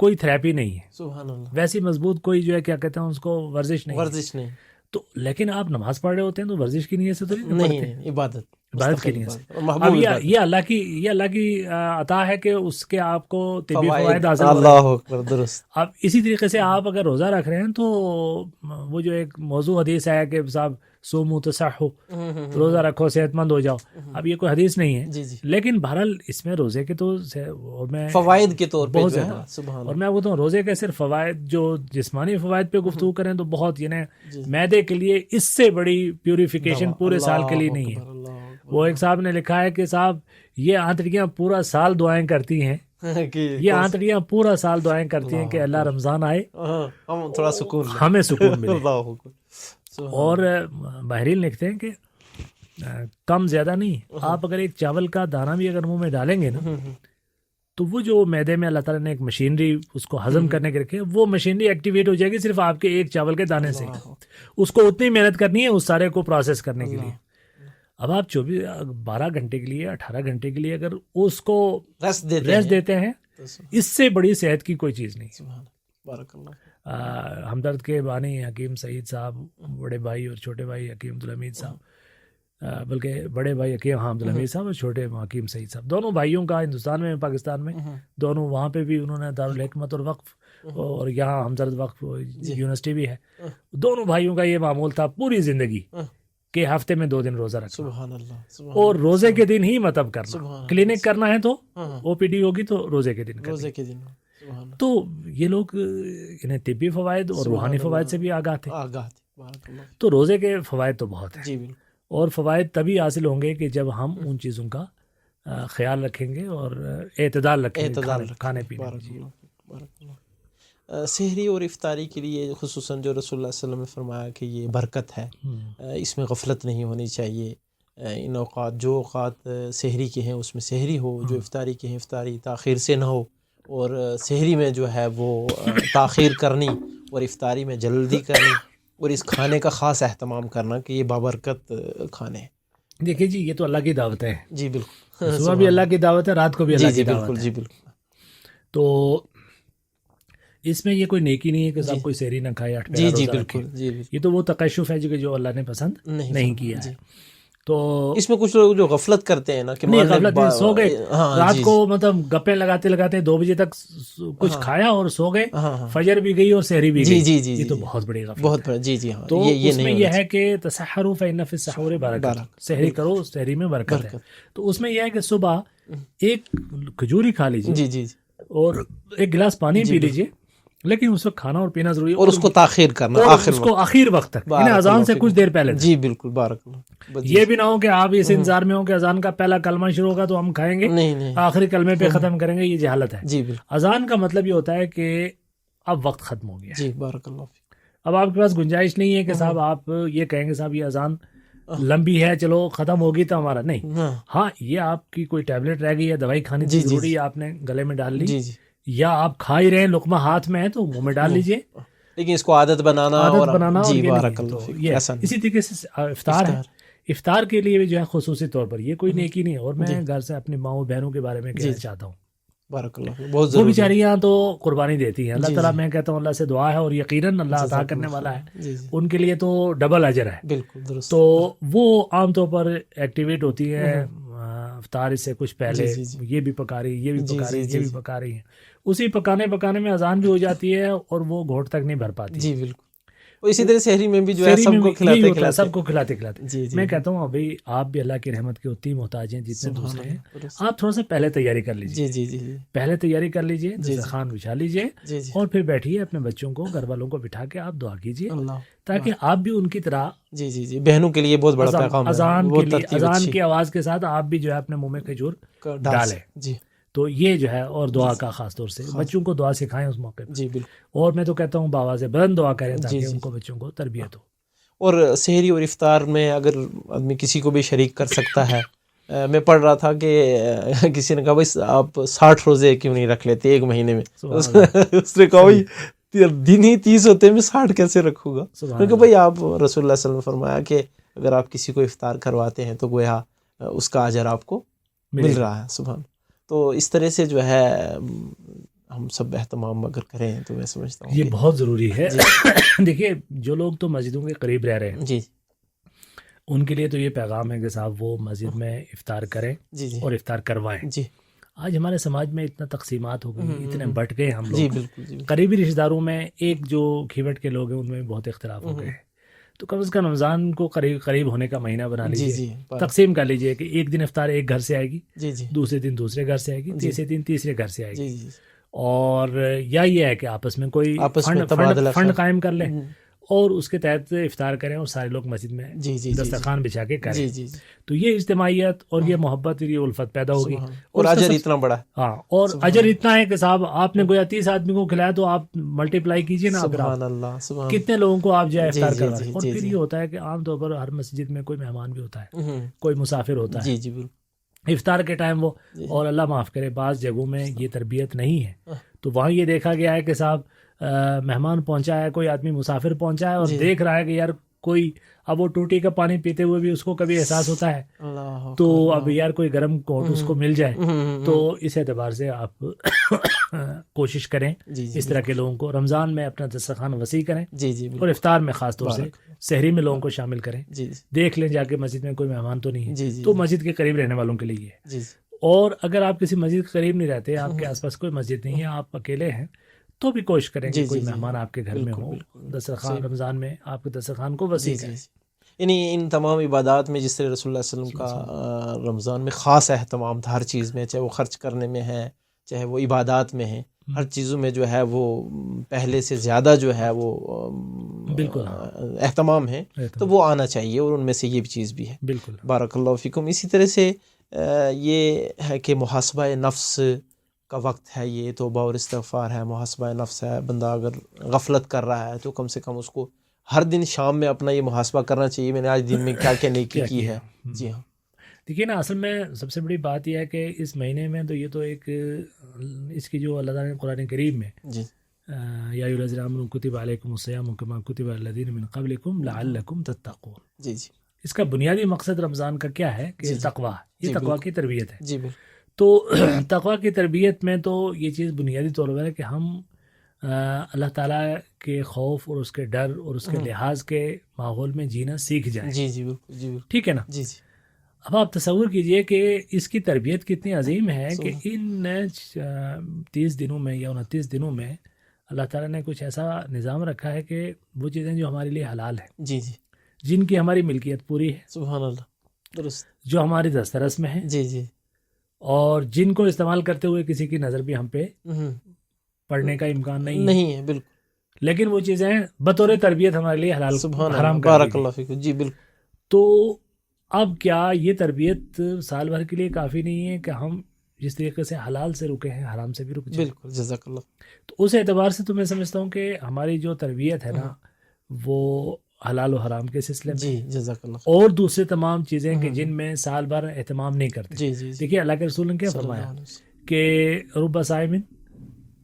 کوئی تھراپی نہیں ہے, سبحان اللہ, ویسی مضبوط کوئی جو ہے کیا کہتے ہیں اس کو ورزش نہیں. تو لیکن آپ نماز پڑھ رہے ہوتے ہیں تو ورزش کی نیت سے تو نہیں, عبادت کی نیت سے. اب یہ اللہ کی عطا ہے کہ اس کے آپ کو طبی فوائد حاصل ہو رہے ہیں. درست. اب اسی طریقے سے آپ اگر روزہ رکھ رہے ہیں تو وہ جو ایک موضوع حدیث ہے کہ صاحب سومو تصحو, روزہ رکھو صحت مند ہو جاؤ, اب یہ کوئی حدیث نہیں ہے, لیکن بہرحال اس میں روزے کے تو فوائد کے طور پہ بہت زیادہ. اور میں بولتا ہوں روزے کے صرف فوائد, جو جسمانی فوائد پہ گفتگو کریں تو بہت, یعنی معدے کے لیے اس سے بڑی پیوریفیکیشن پورے سال کے لیے نہیں ہے. وہ ایک صاحب نے لکھا ہے کہ صاحب یہ آنتڑیاں پورا سال دعائیں کرتی ہیں, یہ آنتڑیاں پورا سال دعائیں کرتی ہیں کہ اللہ رمضان آئے, ہمیں سکون ملے. اور ماہرین لکھتے ہیں کہ کم زیادہ نہیں, آپ اگر ایک چاول کا دانہ بھی اگر منہ میں ڈالیں گے نا, تو وہ جو معدے میں اللہ تعالیٰ نے ایک مشینری اس کو ہضم کرنے کے رکھے, وہ مشینری ایکٹیویٹ ہو جائے گی صرف آپ کے ایک چاول کے دانے سے. اس کو اتنی محنت کرنی ہے اس سارے کو پروسیس کرنے کے لیے. اب آپ 12 گھنٹے کے لیے 18 گھنٹے کے لیے اگر اس کو ریسٹ دیتے ہیں, اس سے بڑی صحت کی کوئی چیز نہیں. ہمدرد کے بانی حکیم سعید صاحب, بڑے بھائی اور چھوٹے بھائی حکیم عبدالحمید صاحب, بلکہ بڑے بھائی حکیم عبدالحمید صاحب اور چھوٹے حکیم سعید صاحب, دونوں بھائیوں کا ہندوستان میں پاکستان میں دونوں, وہاں پہ بھی انہوں نے دارالحکمت اور وقف, اور یہاں ہمدرد وقف یونیورسٹی بھی ہے. دونوں بھائیوں کا یہ معمول تھا پوری زندگی کہ ہفتے میں 2 دن روزہ رکھنا, اور روزے کے دن ہی مطلب کرنا. کلینک کرنا ہے تو او پی ڈی ہوگی تو روزے کے دن. تو یہ لوگ انہیں طبی فوائد اور روحانی فوائد سے بھی آگاہ تھے. تو روزے کے فوائد تو بہت ہیں, اور فوائد تبھی حاصل ہوں گے کہ جب ہم ان چیزوں کا خیال رکھیں گے اور اعتدال رکھیں گے کھانے پینے میں. سحری اور افطاری کے لیے خصوصاً جو رسول اللہ صلی اللہ علیہ وسلم نے فرمایا کہ یہ برکت ہے, اس میں غفلت نہیں ہونی چاہیے. ان اوقات جو اوقات سحری کے ہیں اس میں سحری ہو, جو افطاری کے ہیں افطاری تاخیر سے نہ ہو, اور سحری میں جو ہے وہ تاخیر کرنی اور افطاری میں جلدی کرنی اور اس کھانے کا خاص اہتمام کرنا کہ یہ بابرکت کھانے ہیں. دیکھیے جی یہ تو اللہ کی دعوت ہے. جی بالکل. صبح بھی اللہ کی دعوت ہے, رات کو بھی اللہ کی دعوت بالکل. ہے. جی بالکل. تو اس میں یہ کوئی نیکی نہیں ہے کہ صاحب کوئی سحری نہ کھائے, 8 جی روزہ جی رکھے. بالکل. جی بالکل. یہ تو وہ تقشف ہے جو اللہ نے پسند نہیں کیا ہے. تو اس میں کچھ لوگ جو غفلت کرتے ہیں نا کہ نہیں, غفلت نہیں, سو گئے رات کو, جی مطلب گپے لگاتے لگاتے 2 بجے تک کچھ کھایا اور سو گئے, فجر بھی گئی اور سحری بھی جی گئی. جی جی یہ تو بہت بڑی غفلت بہت ہے. بڑا. جی جی ہاں. تو اس میں نہیں یہ ہے کہ تسحروا فإن فی السحور برکت, سحری کرو, سحری میں برکت ہے. تو اس میں یہ ہے کہ صبح ایک کھجوری کھا لیجیے جی جی اور ایک گلاس پانی پی لیجیے, لیکن اس وقت کھانا اور پینا ضروری ہے, اور اس کو تاخیر کرنا, اور آخر اس کو آخر وقت تک, یعنی اذان سے کچھ دیر پہلے. جی بالکل. بارک اللہ. یہ بھی نہ ہو کہ آپ اس انتظار میں ہو کہ اذان کا پہلا کلمہ شروع ہوگا تو ہم کھائیں گے, نہیں آخری کلمے پہ ختم کریں گے, یہ جہالت ہے. جی بالکل. اذان کا مطلب یہ ہوتا ہے کہ اب وقت ختم ہو گیا. جی بارک اللہ. اب آپ کے پاس گنجائش نہیں ہے کہ صاحب آپ یہ کہیں گے صاحب یہ اذان لمبی ہے, چلو ختم ہوگی تو ہمارا نہیں. ہاں, یہ آپ کی کوئی ٹیبلٹ رہ گئی ہے, دوائی کھانی تھی ضروری ہے, آپ نے گلے میں ڈال لی, جی جی, یا آپ کھا ہی رہے ہیں, لقمہ ہاتھ میں ہے تو منہ میں ڈال لیجئے, لیکن اس کو عادت بنانا اور جی یہ بارک نہیں. اللہ تو فیک. یہ اسی طریقے سے افطار ہے. افطار کے لیے بھی جو ہے خصوصی طور پر یہ کوئی نیکی نہیں ہے. اور میں گھر سے اپنی ماؤں بہنوں کے بارے میں کہنا چاہتا ہوں, بارک اللہ فیک, بہت وہ ضروری. بیچاریاں تو قربانی دیتی ہیں. اللہ تعالیٰ, میں کہتا ہوں اللہ سے دعا ہے اور یقیناً اللہ عطا کرنے والا ہے, ان کے لیے تو ڈبل اجر ہے. بالکل درست. تو وہ عام طور پر ایکٹیویٹ ہوتی ہے افطار سے کچھ پہلے, یہ بھی پکا رہی, یہ بھی پکا رہی, یہ بھی پکا رہی ہیں. اسی پکانے میں اذان بھی ہو جاتی ہے اور وہ گھوٹ تک نہیں بھر پاتی. جی بالکل. اور اسی طرح سحری میں بھی جو ہے سب کو کھلاتے. میں کہتا ہوں ابھی آپ بھی اللہ کی رحمت کے اتنی محتاج ہیں جتنے دوسرے ہیں. آپ تھوڑا سا پہلے تیاری کر لیجیے. جی جی جی, پہلے تیاری کر لیجیے, دسترخوان بچھا لیجیے, اور پھر بیٹھیے اپنے بچوں کو, گھر والوں کو بٹھا کے آپ دعا کیجیے, تاکہ آپ بھی ان کی طرح جی جی جی بہنوں کے لیے بہت بڑا پیغام ہے. اذان کی آواز کے ساتھ آپ بھی جو ہے اپنے منہ میں کھجور ڈالیں. جی, تو یہ جو ہے, اور دعا کا خاص طور سے بچوں کو دعا سکھائیں اس موقع پہ. جی بالکل. اور میں تو کہتا ہوں بابا سے بلند دعا کریں تاکہ ان کو بچوں کو تربیت ہو. اور سحری اور افطار میں اگر آدمی کسی کو بھی شریک کر سکتا ہے. میں پڑھ رہا تھا کہ کسی نے کہا بھائی آپ 60 روزے کیوں نہیں رکھ لیتے ایک مہینے میں. اس نے کہا بھائی دن ہی 30 ہوتے ہیں, میں 60 کیسے رکھوں گا. کیونکہ بھائی آپ رسول اللہ صلی اللہ علیہ وسلم نے فرمایا کہ اگر آپ کسی کو افطار کرواتے ہیں تو گویا اس کا اجر آپ کو مل رہا ہے. سبحان. تو اس طرح سے جو ہے ہم سب اہتمام اگر کریں تو میں سمجھتا ہوں یہ بہت ضروری ہے. دیکھیے جو لوگ تو مسجدوں کے قریب رہ رہے ہیں, جی, ان کے لیے تو یہ پیغام ہے کہ صاحب وہ مسجد میں افطار کریں اور افطار کروائیں. جی, آج ہمارے سماج میں اتنا تقسیمات ہو گئی, اتنے بٹ گئے ہم لوگ. جی بالکل. قریبی رشتہ داروں میں ایک جو کھیوٹ کے لوگ ہیں ان میں بہت اختلاف ہو گئے. تو کم از کم رمضان کو قریب ہونے کا مہینہ بنا لیجیے, تقسیم کر لیجیے کہ ایک دن افطار ایک گھر سے آئے گی, دوسرے دن دوسرے گھر سے آئے گی, تیسرے دن تیسرے گھر سے آئے گی. اور یا یہ ہے کہ آپس میں کوئی فنڈ قائم کر لیں اور اس کے تحت افطار کریں اور سارے لوگ مسجد میں دسترخوان بچھا کے کریں. تو یہ اجتماعیت اور یہ محبت, یہ الفت پیدا ہوگی. اور اجر اتنا بڑا. ہاں, اور اجر اتنا ہے کہ صاحب آپ نے گویا 30 آدمی کو کھلایا تو آپ ملٹیپلائی کیجیے نا, کتنے لوگوں کو آپ جو ہے افطار کروا رہے ہیں. اور پھر یہ ہوتا ہے کہ عام طور پر ہر مسجد میں کوئی مہمان بھی ہوتا ہے, کوئی مسافر ہوتا ہے. افطار کے ٹائم وہ, اور اللہ معاف کرے بعض جگہوں میں یہ تربیت نہیں ہے, تو وہاں یہ دیکھا گیا ہے کہ صاحب مہمان پہنچا ہے, کوئی آدمی مسافر پہنچا ہے اور دیکھ رہا ہے کہ یار کوئی, اب وہ ٹوٹی کا پانی پیتے ہوئے بھی اس کو کبھی احساس ہوتا ہے, تو اب یار کوئی گرم کوٹ اس کو مل جائے. تو اس اعتبار سے آپ کوشش کریں اس طرح کے لوگوں کو رمضان میں اپنا دسترخوان وسیع کریں, اور افطار میں خاص طور سے سحری میں لوگوں کو شامل کریں. دیکھ لیں جا کے مسجد میں کوئی مہمان تو نہیں ہے, تو مسجد کے قریب رہنے والوں کے لیے ہے. اور اگر آپ کسی مسجد کے قریب نہیں رہتے, آپ کے آس پاس کوئی مسجد نہیں ہے, آپ اکیلے ہیں, تو بھی کوشش کریں کہ کوئی مہمان آپ کے گھر میں ہو, دسترخوان رمضان میں آپ کے دسترخوان کو وسیع کریں. یعنی ان تمام عبادات میں جس طرح رسول اللہ صلی اللہ علیہ وسلم کا رمضان میں خاص اہتمام تھا ہر چیز میں, چاہے وہ خرچ کرنے میں ہے, چاہے وہ عبادات میں ہے, ہر چیزوں میں جو ہے وہ پہلے سے زیادہ جو ہے وہ بالکل اہتمام ہے, تو وہ آنا چاہیے, اور ان میں سے یہ بھی چیز بھی ہے. بالکل. بارک اللہ فیکم. اسی طرح سے یہ ہے کہ محاسبہ نفس کا وقت ہے, یہ توبہ اور استغفار ہے, محاسبہ نفس ہے. بندہ اگر غفلت کر رہا ہے تو کم سے کم اس کو ہر دن شام میں اپنا یہ محاسبہ کرنا چاہیے, میں نے آج دن میں کیا کیا نیکی کی ہے. جی ہاں, دیکھیے نا، اصل میں سب سے بڑی بات یہ ہے کہ اس مہینے میں تو یہ تو ایک اس کی جو اللہ تعالیٰ نے قرآن کریم میں جی یا ایھا الذین آمنوا کتب علیکم الصیام کما کتب علی الذین من قبلکم لعلکم تتقون، جی جی اس کا بنیادی مقصد رمضان کا کیا ہے کہ جی جی تقوی، یہ جی تقوی بالکل کی تربیت ہے. جی بالکل تو تقوی کی تربیت میں تو یہ چیز بنیادی طور پر ہے کہ ہم اللہ تعالیٰ کے خوف اور اس کے ڈر اور اس کے لحاظ کے ماحول میں جینا سیکھ جائیں. جی جی بالکل جی بالکل ٹھیک ہے نا. جی جی اب آپ تصور کیجئے کہ اس کی تربیت کتنی عظیم ہے کہ ان 30 دنوں میں یا 29 دنوں میں اللہ تعالیٰ نے کچھ ایسا نظام رکھا ہے کہ وہ چیزیں جو ہمارے لیے حلال ہیں، جی جی جن کی ہماری ملکیت پوری ہے، سبحان اللہ، درست، جو ہماری دسترس میں ہے، جی جی اور جن کو استعمال کرتے ہوئے کسی کی نظر بھی ہم پہ پڑنے کا امکان نہیں ہے، نہیں ہے بالکل، لیکن وہ چیزیں بطور تربیت ہمارے لیے حلال سبحان حرام اللہ، کر دی بارک گئی. اللہ فیکم، جی بالکل، تو اب کیا یہ تربیت سال بھر کے لیے کافی نہیں ہے کہ ہم جس طریقے سے حلال سے رکے ہیں حرام سے بھی رک جائیں؟ بالکل، جزاک اللہ، تو اس اعتبار سے تو میں سمجھتا ہوں کہ ہماری جو تربیت ہے نا وہ حلال و حرام کے سلسلے میں، جی جزاک اللہ، اور دوسرے تمام چیزیں کہ جن میں سال بھر اہتمام نہیں کرتے. جی جی جی دیکھیے اللہ کے رسول نے کیا صلی اللہ فرمایا علیہ وسلم، کہ رب صائم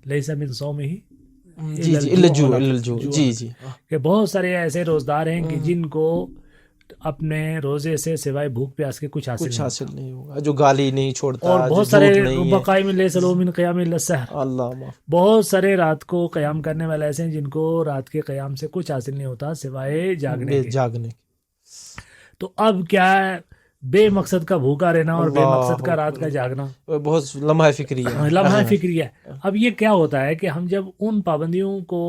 لیس من صومہ جی جی الجوع، جی جی کہ بہت سارے ایسے روزدار ہیں کہ جن کو اپنے روزے سے سوائے بھوک پیاس کے کچھ حاصل نہیں ہوگا، جو گالی نہیں چھوڑتا، اور بہت سارے نہیں رب قائم لیس لہ من قیام الا السحر، اللہ معاف، بہت سارے رات کو قیام کرنے والے ایسے ہیں جن کو رات کے قیام سے کچھ حاصل نہیں ہوتا سوائے جاگنے کے. تو اب کیا ہے، بے مقصد کا بھوکا رہنا اور بے مقصد کا رات کا جاگنا بہت لمحہ فکری ہے، لمحہ فکری ہے. اب یہ کیا ہوتا ہے کہ ہم جب ان پابندیوں کو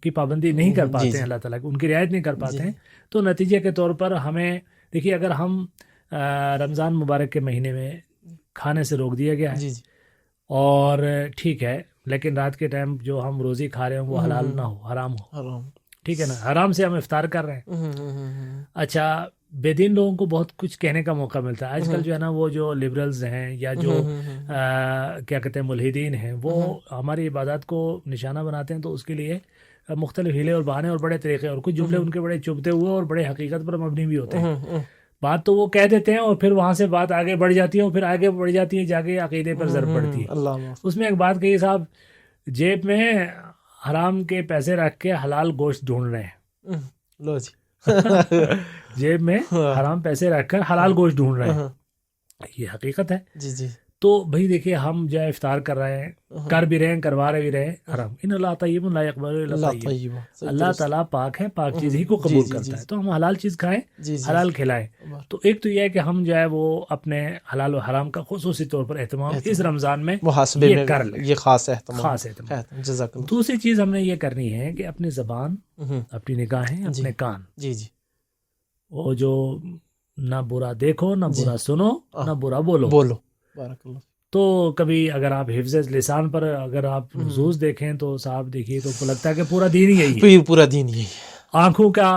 کی پابندی نہیں کر پاتے ہیں، اللہ تعالیٰ کی ان کی رعایت نہیں کر پاتے ہیں، تو نتیجے کے طور پر ہمیں دیکھیے اگر ہم رمضان مبارک کے مہینے میں کھانے سے روک دیا گیا ہے، جی جی اور ٹھیک ہے، لیکن رات کے ٹائم جو ہم روزی کھا رہے ہیں وہ حلال نہ ہو، حرام ہو، ٹھیک ہے نا، حرام سے ہم افطار کر رہے ہیں. اچھا، بے دین لوگوں کو بہت کچھ کہنے کا موقع ملتا ہے آج کل، جو ہے نا وہ جو لبرلز ہیں یا جو کیا کہتے ہیں ملحدین ہیں، وہ ہماری عبادات کو نشانہ بناتے ہیں، تو اس کے لیے مختلف ہیلے اور بہانے اور بڑے طریقے، اور کچھ جملے ان کے بڑے چبھتے ہوئے اور بڑے حقیقت پر مبنی بھی ہوتے ہیں. بات تو وہ کہہ دیتے ہیں اور پھر وہاں سے بات آگے بڑھ جاتی ہے، اور پھر آگے بڑھ جاتی ہے جا کے عقیدے پر ضرب پڑتی ہے. اس میں ایک بات کہی صاحب، جیب میں حرام کے پیسے رکھ کے حلال گوشت ڈھونڈ رہے ہیں، لو جی جیب میں حرام پیسے رکھ کر حلال گوشت ڈھونڈ رہے ہیں، یہ حقیقت ہے. جی جی تو بھائی دیکھیے، ہم جو ہے افطار کر رہے ہیں، کر بھی رہے ہیں، کروا رہے بھی رہے ہیں حرام. ان اللہ طیب لا یقبل الا طیب، اللہ تعالیٰ پاک ہے، پاک چیز ہی کو قبول کرتا ہے. تو ہم حلال چیز کھائیں، حلال کھلائیں. تو ایک تو یہ ہے کہ ہم جو ہے وہ اپنے حلال و حرام کا خصوصی طور پر اہتمام اس رمضان میں یہ کر لیں، یہ خاص اہتمام. خاص دوسری چیز ہم نے یہ کرنی ہے کہ اپنی زبان، اپنی نگاہیں، اپنے کان، جی جی وہ جو نہ برا دیکھو، نہ برا سنو، نہ برا بولو. بارک اللہ. تو کبھی اگر آپ حفظ لسان پر اگر آپ نصوص دیکھیں تو صاحب دیکھیے تو لگتا ہے کہ پورا دین ہی یہی ہے، پورا دین یہی ہے. آنکھوں کا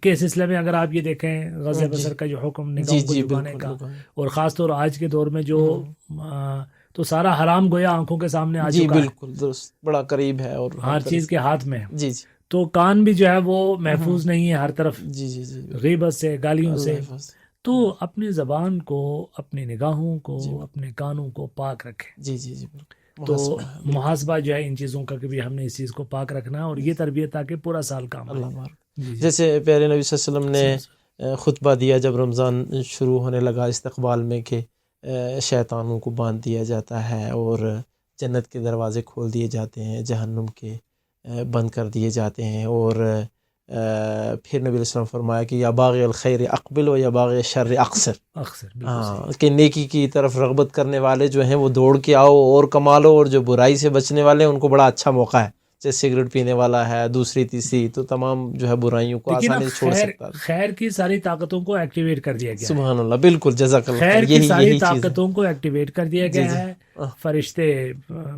کے سلسلے میں اگر آپ یہ دیکھیں، غض بصر کا جو حکم نگاہوں کو جھکانے کا، اور خاص طور آج کے دور میں جو تو سارا حرام گویا آنکھوں کے سامنے آ چکا ہے، بالکل درست، بڑا قریب ہے اور ہر چیز کے ہاتھ میں ہے. جی جی تو کان بھی جو ہے وہ محفوظ نہیں ہے ہر طرف، جی جی جی غیبت سے، گالیوں سے. تو اپنی زبان کو، اپنی نگاہوں کو، اپنے کانوں کو پاک رکھیں. جی جی جی تو محاسبہ جو ہے ان چیزوں کا کہ بھی ہم نے اس چیز کو پاک رکھنا ہے، اور یہ تربیت تاکہ پورا سال کام آئے. جیسے پیارے نبی صلی اللہ علیہ وسلم نے خطبہ دیا جب رمضان شروع ہونے لگا استقبال میں، کہ شیطانوں کو باندھ دیا جاتا ہے اور جنت کے دروازے کھول دیے جاتے ہیں، جہنم کے بند کر دیے جاتے ہیں. اور پھر نبی علیہ السلام فرمایا کہ یا باغی الخیر اقبل و یا باغی الشر اقصر. کہ نیکی کی طرف رغبت کرنے والے جو ہیں وہ دوڑ کے آؤ اور کما لو، اور جو برائی سے بچنے والے ہیں ان کو بڑا اچھا موقع ہے. جیسے سگریٹ پینے والا ہے، دوسری تیسری، تو تمام جو ہے برائیوں کو آسانی سے چھوڑ سکتا ہے. خیر کی ساری طاقتوں کو ایکٹیویٹ کر دیا گیا. سبحان اللہ، بالکل، جزاک اللہ. خیر کی ساری طاقتوں کو ایکٹیویٹ کر دیا گیا ہے. فرشتے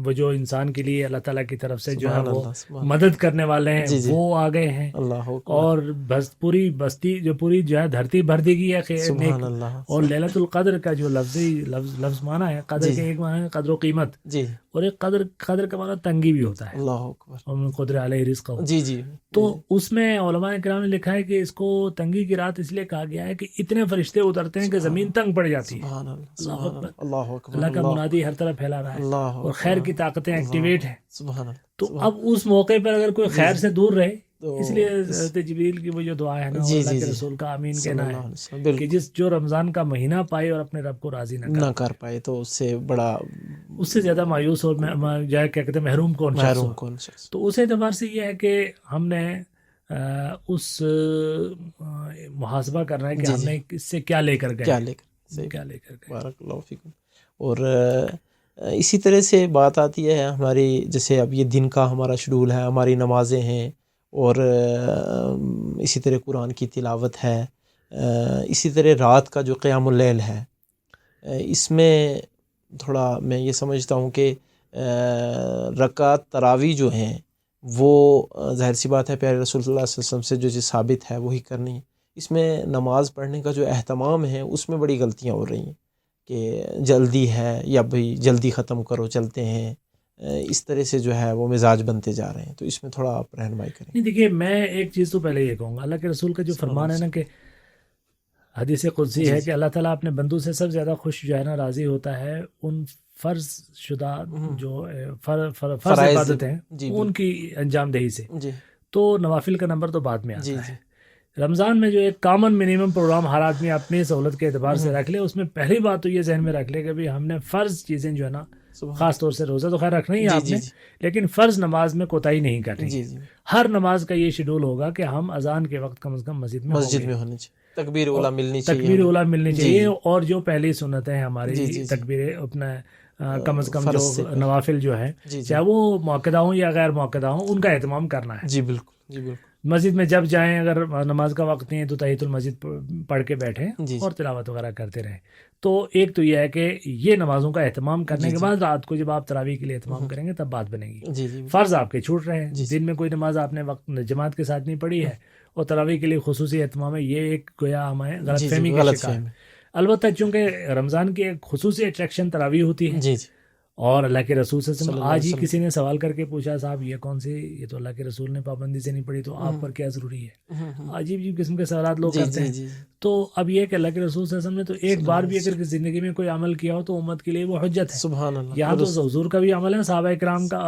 وہ جو انسان کے لیے اللہ تعالیٰ کی طرف سے جو ہے سبحان وہ اللہ، سبحان مدد کرنے والے ہیں جی، جی۔ وہ آ گئے ہیں، اللہ اکبر، اور بس پوری بستی جو پوری جو ہے دھرتی بھر دی گئی ہے سبحان نیک۔ اللہ، اور لیلۃ القدر کا جو لفظ معنی ہے قدر جی، کے، جی۔ ایک معنی ہے قدر و قیمت، جی، اور ایک قدر کا معنی تنگی بھی ہوتا ہے، اللہ اکبر، اور من قدر علیہ رزق ہو۔ جی، جی، تو اس میں علماء کرام نے لکھا ہے کہ اس کو تنگی کی رات اس لیے کہا گیا ہے کہ اتنے فرشتے اترتے ہیں کہ زمین تنگ پڑ جاتی ہے۔ سبحان اللہ، اللہ سبحان اکبر، اللہ، اللہ اکبر، اللہ کا منادی ہر طرف پھیلا رہا ہے، اللہ اور خیر کی اکبر، طاقتیں اللہ ایکٹیویٹ ہیں۔ سبحان اللہ، تو سبحان اب اس موقع پر اگر کوئی خیر سے دور رہے، تو اس لیے حضرت جبریل کی وہ جو دعا ہے نا، جی، اللہ جی، کے جی، رسول کا آمین صلی کہنا اللہ ہے علیہ وسلم، کہ بالکل جو رمضان کا مہینہ پائے اور اپنے رب کو راضی نہ نہ کرے، کر پائے تو اس سے بڑا اس سے زیادہ مایوس اور جو ہے کیا کہتے ہیں محروم کون شخص محروم ہو۔ کون شخص۔ تو اس اعتبار سے یہ ہے کہ ہم نے اس محاسبہ کرنا ہے کہ جی، ہم جی۔ نے اس سے کیا لے کر گئے، کیا لے کر، صحیح، کیا لے کر گئے۔ بارک اللہ فیکم۔ اور اسی طرح سے بات آتی ہے ہماری، جیسے اب یہ دن کا ہمارا شیڈول ہے، ہماری نمازیں ہیں، اور اسی طرح قرآن کی تلاوت ہے، اسی طرح رات کا جو قیام اللیل ہے، اس میں تھوڑا میں یہ سمجھتا ہوں کہ رکعت تراویح جو ہیں وہ ظاہر سی بات ہے پیارے رسول اللہ صلی اللہ علیہ وسلم سے جو چیز ثابت ہے وہی کرنی ہے۔ اس میں نماز پڑھنے کا جو اہتمام ہے اس میں بڑی غلطیاں ہو رہی ہیں کہ جلدی ہے یا بھئی جلدی ختم کرو چلتے ہیں، اس طرح سے جو ہے وہ مزاج بنتے جا رہے ہیں، تو اس میں تھوڑا آپ رہنمائی کریں۔ نہیں دیکھیے، میں ایک چیز تو پہلے یہ کہوں گا، اللہ کے رسول کا جو فرمان ہے نا کہ حدیث قدسی جی، ہے جی۔ کہ اللہ تعالیٰ اپنے بندوں سے سب سے زیادہ خوش جو ہے نا راضی ہوتا ہے ان فرض شدہ جو فرض فرائض، عبادتیں ہیں جی، ان کی انجام دہی سے، جی، تو نوافل کا نمبر تو بعد میں جی، آتا جی، ہے۔ رمضان میں جو ایک کامن منیمم پروگرام ہر آدمی اپنی سہولت کے اعتبار سے رکھ لے، اس میں پہلی بات تو یہ ذہن میں رکھ لے کہ بھی ہم نے فرض چیزیں جو ہے نا، سبحان، خاص طور سے روزہ تو خیر رکھنا ہی ہے جی، آپ جی، نے، جی، لیکن فرض نماز میں کوتاہی نہیں کرنی جی، ہے۔ جی، ہر نماز کا یہ شیڈول ہوگا کہ ہم اذان کے وقت کم از کم مسجد میں ہوں مسجد گے، میں ہونے چاہیے، تکبیر اولا ملنی چاہیے تکبیر ہمیں۔ اولا ملنی جی، چاہیے، جی، اور جو پہلی سنتیں ہیں جی، ہماری جی، جی، تکبیر اپنا کم از کم جو فرض سے پہلے، نوافل جو ہے جی، جی، چاہے وہ موقعہ ہوں یا غیر موقعہ ہوں ان کا اہتمام کرنا ہے۔ جی، بالکل، جی، بالکل، مسجد میں جب جائیں اگر نماز کا وقت نہیں ہے تو تحیۃ المسجد پڑھ کے بیٹھیں جی، اور تلاوت وغیرہ کرتے رہیں۔ تو ایک تو یہ ہے کہ یہ نمازوں کا اہتمام کرنے جی، کے جی، بعد رات کو جب آپ تراویح کے لیے اہتمام کریں گے تب بات بنے گی۔ جی، جی، فرض آپ کے چھوٹ رہے ہیں، جی، جی، دن میں کوئی نماز آپ نے وقت جماعت کے ساتھ نہیں پڑھی ہے اور تراویح کے لیے خصوصی اہتمام ہے، یہ ایک گویا ہمیں غلط جی، فہمی کا غلط شکار ہے۔ فہمی، البتہ چونکہ رمضان کی ایک خصوصی اٹریکشن تراویح ہوتی ہے، جی، جی، اور اللہ کے رسول صلی اللہ صلی علیہ اللہ وسلم، آج علیہ ہی وسلم، کسی نے سوال کر کے پوچھا صاحب یہ کون سی، یہ تو اللہ کے رسول نے پابندی سے نہیں پڑھی تو آپ پر کیا ضروری ہے؟ عجیب عجیب قسم کے سوالات لوگ جی، کرتے جی، ہیں۔ جی، تو اب یہ کہ اللہ کے رسول صلی اللہ علیہ وسلم نے تو ایک بار بھی اگر کسی زندگی میں کوئی عمل کیا ہو تو امت کے لیے وہ حجت ہے۔ سبحان اللہ، یہاں تو درست، حضور کا بھی عمل ہے، صحابہ کرام کا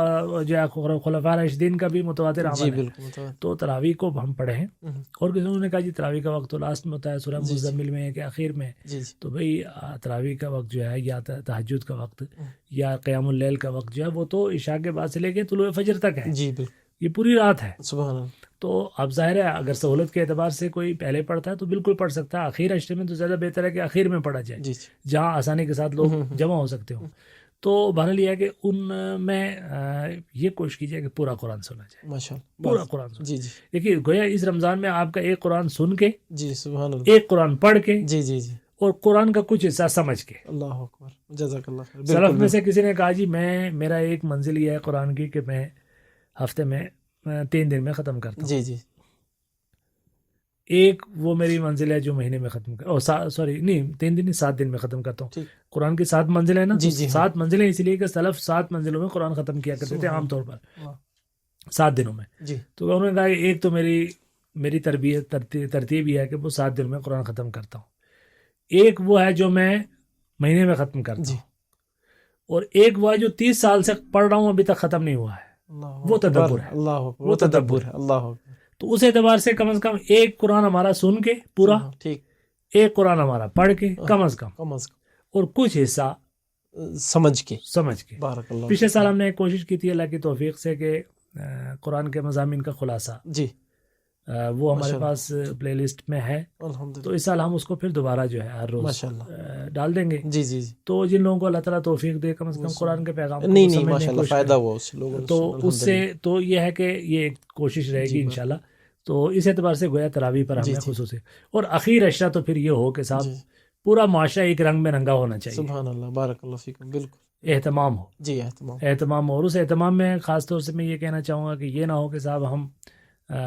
جو ہے خلفاء راشدین کا بھی متواتر جی، عمل ہے۔ بالکل متواتر، تو تراویح کو ہم پڑھیں، اور کسی نے کہا جی تراویح کا وقت تو لاسٹ میں ہوتا ہے، سورہ جی، جی، مزمل میں ہے کہ آخر میں، جی، جی، تو بھئی تراویح کا وقت جو ہے یا تہجد کا وقت یا قیام اللیل کا وقت جو ہے وہ تو عشاء کے بعد سے لے کے طلوع فجر تک ہے، جی، بالکل، یہ پوری رات ہے۔ سبحان اللہ، تو اب ظاہر ہے اگر سہولت کے اعتبار سے کوئی پہلے پڑھتا ہے تو بالکل پڑھ سکتا ہے، اخیر اشرے میں تو زیادہ بہتر ہے کہ اخیر میں پڑھا جائے جی، جی، جہاں آسانی کے ساتھ لوگ جمع ہو سکتے ہوں۔ تو بہرحال یہ ہے کہ ان میں یہ کوشش کیجیے کہ پورا قرآن سنا جائے، ماشاء اللہ، پورا قرآن سنا۔ جی، جی، دیکھیے گویا اس رمضان میں آپ کا ایک قرآن سن کے، جی، سبحان اللہ، ایک قرآن پڑھ کے، جی، جی، جی، اور قرآن کا کچھ حصہ سمجھ کے۔ اللہ اکبر، جزاک اللہ خیر، سلف بالکل، میں سے کسی نے کہا جی میرا ایک منزل یہ ہے قرآن کی کہ میں ہفتے میں 3 دن میں ختم کرتا ہوں۔ جی، جی، ایک وہ میری منزل ہے جو مہینے میں ختم سوری نہیں 3 دن نہیں 7 دن میں ختم کرتا ہوں۔ ٹھیک، قرآن کی 7 منزلیں نا، جی، تو جی، 7 منزلیں اس لیے کہ سلف 7 منزلوں میں قرآن ختم کیا کرتے تھے عام طور پر، واہ، 7 دنوں میں۔ جی، تو انہوں نے کہا کہ ایک تو میری ترتیب یہ ہے کہ وہ 7 دنوں میں قرآن ختم کرتا ہوں، ایک وہ ہے جو میں مہینے میں ختم کرتا جی، ہوں، اور ایک وہ ہے جو 30 سال سے پڑھ رہا ہوں ابھی تک ختم نہیں ہوا ہے، اللہ وہ اکبر، تدبر ہے، اللہ اکبر، وہ وہ تدبر تدبر ہے، اللہ اکبر، تو اس اعتبار سے کم از کم ایک قرآن ہمارا سن کے پورا، ٹھیک، ایک قرآن ہمارا پڑھ کے کم از کم، کم از اور کچھ حصہ کم سمجھ کے، سمجھ کے۔ بارک اللہ، پچھلے سال ہم نے ایک کوشش کی تھی اللہ کی توفیق سے کہ قرآن کے مضامین کا خلاصہ جی، وہ ہمارے پاس پلے لسٹ میں ہے، الحمدللہ، تو اس سال ہم اس کو پھر دوبارہ جو ہے ہر روز ماشاءاللہ، ڈال دیں گے۔ جی، جی، جی، تو جن لوگوں کو اللہ تعالیٰ توفیق دے کم از کم قرآن کے پیغام کو نہیں، سمجھنے کی ماشاءاللہ کوشش فائدہ کریں۔ ہوا اس لوگوں تو اس سے تو یہ ہے کہ یہ ایک کوشش رہے گی انشاءاللہ۔ تو اس اعتبار سے گویا تراویح پر ہم نے خصوصی، اور اخیر اشرا تو پھر یہ ہو کہ صاحب پورا معاشرہ ایک رنگ میں رنگا ہونا چاہیے۔ سبحان اللہ، بارک اللہ فیکم، بالکل، اہتمام ہو، جی اہتمام، اہتمام ہو. اور اس اہتمام میں خاص طور سے میں یہ کہنا چاہوں گا کہ یہ نہ ہو کہ صاحب ہم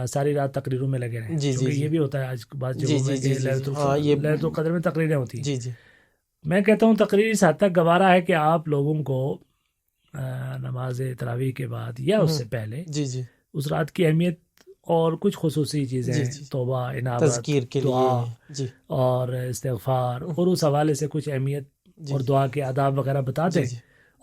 ساری رات تقریروں میں لگے رہیں، جی جی چونکہ جی یہ بھی ہوتا ہے آج بعض جی جگہوں جی میں جی کہ جی جی ہاں یہ ليلة القدر میں تقریریں ہوتی ہیں. جی جی میں کہتا ہوں تقریر اس حد تک گوارا ہے کہ آپ لوگوں کو نماز تراویح کے بعد یا اس سے پہلے جی جی اس رات کی اہمیت اور کچھ خصوصی چیزیں، جی جی توبہ، انابت، تذکیر کے لیے دعا جی اور استغفار، اور اس حوالے سے کچھ اہمیت جی اور دعا کے آداب وغیرہ بتا جی دیں، جی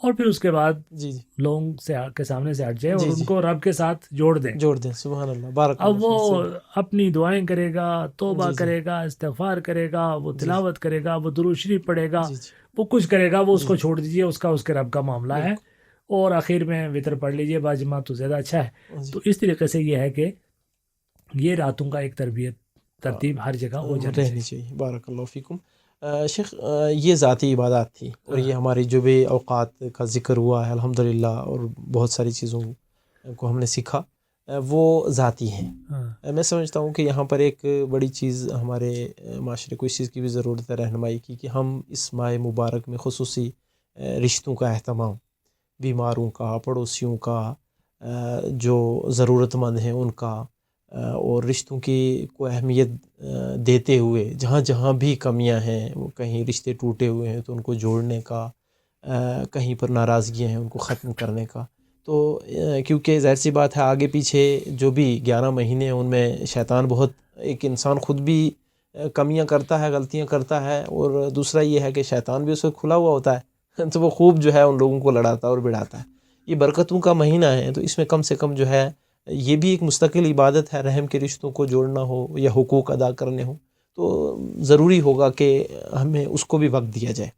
اور پھر اس کے بعد جی جی لوگوں کے سامنے سے ہٹ جائے اور جی ان جی کو رب کے ساتھ جوڑ دیں. جوڑ دیں. سبحان اللہ، بارک اللہ اب وہ فیک. صحیح. اپنی دعائیں کرے گا، توبہ جی جی کرے گا، استغفار کرے گا، وہ جی تلاوت کرے گا، وہ درود شریف پڑھے گا، جی جی وہ کچھ کرے گا، وہ اس جی کو چھوڑ دیجئے، اس کا اس کے رب کا معاملہ ہے. بالکل اور آخر میں وطر پڑھ لیجئے، باجماعت تو زیادہ اچھا ہے. جی تو اس طریقے سے یہ ہے کہ یہ راتوں کا ایک ترتیب ہر جگہ ہو جانی رہنی چاہیے. چاہیے. بارک اللہ فیکم. شیخ یہ ذاتی عبادات تھی، اور یہ ہاں. ہماری جو بھی اوقات کا ذکر ہوا ہے الحمدللہ، اور بہت ساری چیزوں کو ہم نے سیکھا، وہ ذاتی ہیں. ہاں. میں سمجھتا ہوں کہ یہاں پر ایک بڑی چیز ہمارے معاشرے کو اس چیز کی بھی ضرورت ہے رہنمائی کی، کہ ہم اس ماہ مبارک میں خصوصی رشتوں کا اہتمام، بیماروں کا، پڑوسیوں کا، جو ضرورت مند ہیں ان کا، اور رشتوں کی کو اہمیت دیتے ہوئے جہاں جہاں بھی کمیاں ہیں، وہ کہیں رشتے ٹوٹے ہوئے ہیں تو ان کو جوڑنے کا، کہیں پر ناراضگیاں ہیں ان کو ختم کرنے کا. تو کیونکہ ظاہر سی بات ہے آگے پیچھے جو بھی 11 مہینے ہیں ان میں شیطان بہت، ایک انسان خود بھی کمیاں کرتا ہے، غلطیاں کرتا ہے، اور دوسرا یہ ہے کہ شیطان بھی اس وقت کھلا ہوا ہوتا ہے تو وہ خوب جو ہے ان لوگوں کو لڑاتا ہے اور بڑھاتا ہے. یہ برکتوں کا مہینہ ہے، تو اس میں کم سے کم جو ہے یہ بھی ایک مستقل عبادت ہے، رحم کے رشتوں کو جوڑنا ہو یا حقوق ادا کرنے ہوں تو ضروری ہوگا کہ ہمیں اس کو بھی وقت دیا جائے.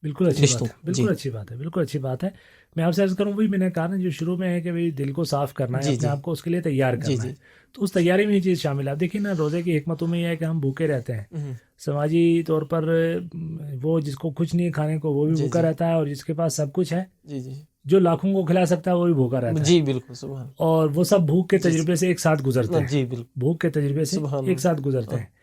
بالکل اچھی رشتوں بات ہے، کو. جی بالکل اچھی بات ہے، بالکل اچھی بات ہے. میں آپ سے عرض کروں، وہی میں نے کہا نا جو شروع میں ہے کہ بھئی دل کو صاف کرنا ہے، جی اپنے جی آپ کو اس کے لیے تیار جی کرنا جی ہے. تو اس تیاری میں یہ چیز شامل ہے. آپ دیکھیے نا، روزے کی حکمتوں میں یہ ہے کہ ہم بھوکے رہتے ہیں. سماجی طور پر وہ جس کو کچھ نہیں کھانے کو وہ بھی جی بھوکا جی رہتا ہے، اور جس کے پاس سب کچھ ہے، جی جی جو لاکھوں کو کھلا سکتا ہے، وہ بھی بھوکا رہتا ہے. جی بالکل. سبحان. اور وہ سب بھوک کے جی تجربے سے ایک ساتھ گزرتے ہیں، جی بالکل. بھوک کے تجربے سے سبحان ایک ساتھ گزرتے اللہ. ہیں.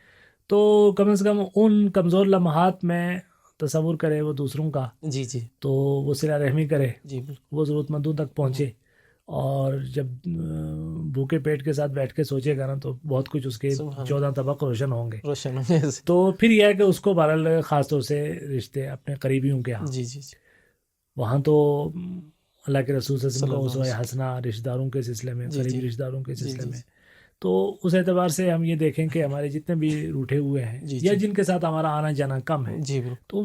تو کم از کم ان کمزور لمحات میں تصور کرے وہ دوسروں کا، جی جی تو وہ صلہ رحمی کرے، جی بالکل. وہ ضرورت مندوں تک پہنچے. اور جب بھوکے پیٹ کے ساتھ بیٹھ کے سوچے گا نا تو بہت کچھ اس کے سبحان 14 طبق روشن ہوں گے. روشن ہونے سے. تو پھر یہ ہے کہ اس کو بہرحال خاص طور سے رشتے اپنے قریبیوں کے ہاں، جی جی جی وہاں تو اللہ کے رسول صلی اللہ علیہ وسلم صلی کا اللہ علیہ اسوہ حسنہ رشتہ داروں کے سلسلے میں، جی جی قریبی رشتہ داروں کے جی سلسلے جی میں. تو اس اعتبار سے ہم یہ دیکھیں کہ ہمارے جتنے بھی روٹھے ہوئے ہیں جی یا جی جن کے ساتھ ہمارا آنا جانا کم ہے، جی بالکل. تو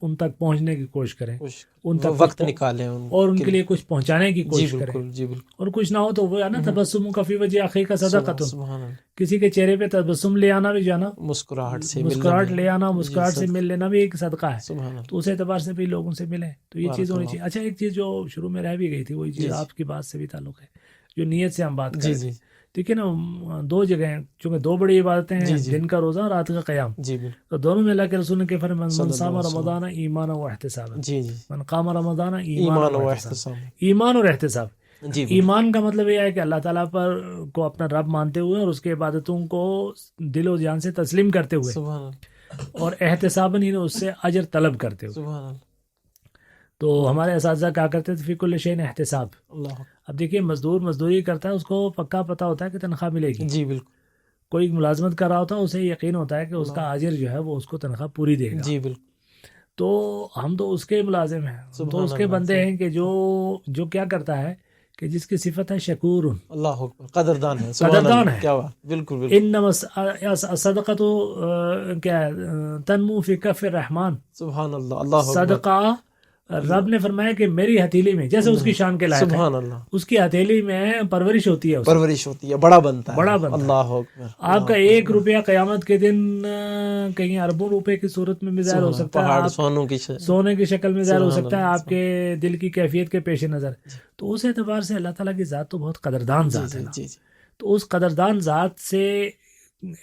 ان تک پہنچنے کی کوشش کریں، کچھ ان تک وقت نکالیں اور ان کے لیے کچھ پہنچانے کی جی کوشش کریں. بالکل. جی بالکل. اور کچھ نہ ہو تو وہ ہے نا، تبسم کا فی وجہ اخی کا صدقۃ. سبحان اللہ. کسی کے چہرے پہ تبسم لے آنا بھی جانا، مسکراہٹ سے ملنا مسکراہٹ بھی. لے آنا، جی مسکراہٹ سے صدقہ. مل لینا بھی ایک صدقہ ہے. سبحان اللہ. تو اس اعتبار سے بھی لوگوں سے ملیں، تو یہ چیز بارک ہونی اللہ. چاہیے. اچھا، ایک چیز جو شروع میں رہ بھی گئی تھی، وہی جی چیز جی آپ کی بات سے بھی تعلق ہے، جو نیت سے ہم بات کر جی رہے جی تھے. دیکھیے نا، 2 جگہ ہیں، چونکہ 2 بڑی عبادتیں ہیں، جی جی دن کا روزہ اور رات کا قیام. جی بالکل. تو دونوں میں اللہ کے رسول نے کہ فرمایا من صلی اللہ صام علیہ وسلم. رمضان ایمانا و احتسابا، جی جی من قام رمضان ایمانا ایمان و و احتسابا. احتساب. ایمان اور احتساب. جی بالکل. ایمان کا مطلب یہ ہے کہ اللہ تعالیٰ پر کو اپنا رب مانتے ہوئے اور اس کے عبادتوں کو دل و جان سے تسلیم کرتے ہوئے، سبحان اللہ. اور احتساباً ہی اس سے اجر طلب کرتے ہوئے. سبحان اللہ. تو ہمارے اساتذہ کہا کرتے تھے فی کل شیء احتساب. اللہ. اب دیکھیے، مزدور مزدوری کرتا ہے، اس کو پکا پتہ ہوتا ہے کہ تنخواہ ملے گی. جی بالکل. کوئی ملازمت کر رہا ہوتا ہے، اسے یقین ہوتا ہے کہ اس اللہ. کا اجر جو ہے وہ اس کو تنخواہ پوری دے گا. جی بالکل. تو ہم تو اس کے ملازم ہیں، ہم تو سبحان اس کے اللہ. بندے ہیں کہ جو کیا کرتا ہے کہ جس کی صفت ہے شکور، اللہ اکبر. قدردان ہے. سبحان قدردان اللہ. ہے. کیا بات. بالکل بالکل. انما الصدقۃ کیا ہے، تنمو فی کف الرحمن. سبحان اللہ. اللہ اکبر. صدقہ، رب نے فرمایا کہ میری ہتھیلی میں، جیسے اس کی شان کے لائق ہے، سبحان اللہ. اس کی ہتھیلی میں پرورش ہوتی ہے، اس پرورش ہوتی ہے، بڑا بنتا ہے. بڑا بنتا ہے. اللہ اکبر. آپ کا 1 روپیہ قیامت کے دن کہیں اربوں روپے کی صورت میں بھی ظاہر ہو سکتا ہے، پہاڑ آپ سونوں کی سونے کی شکل میں ظاہر ہو سبحان سکتا ہے، اللہ. آپ کے دل کی کیفیت کے پیش نظر. تو اس اعتبار سے اللہ تعالیٰ کی ذات تو بہت قدردان جی ذات ہے جی نا. جی جی تو اس قدردان ذات سے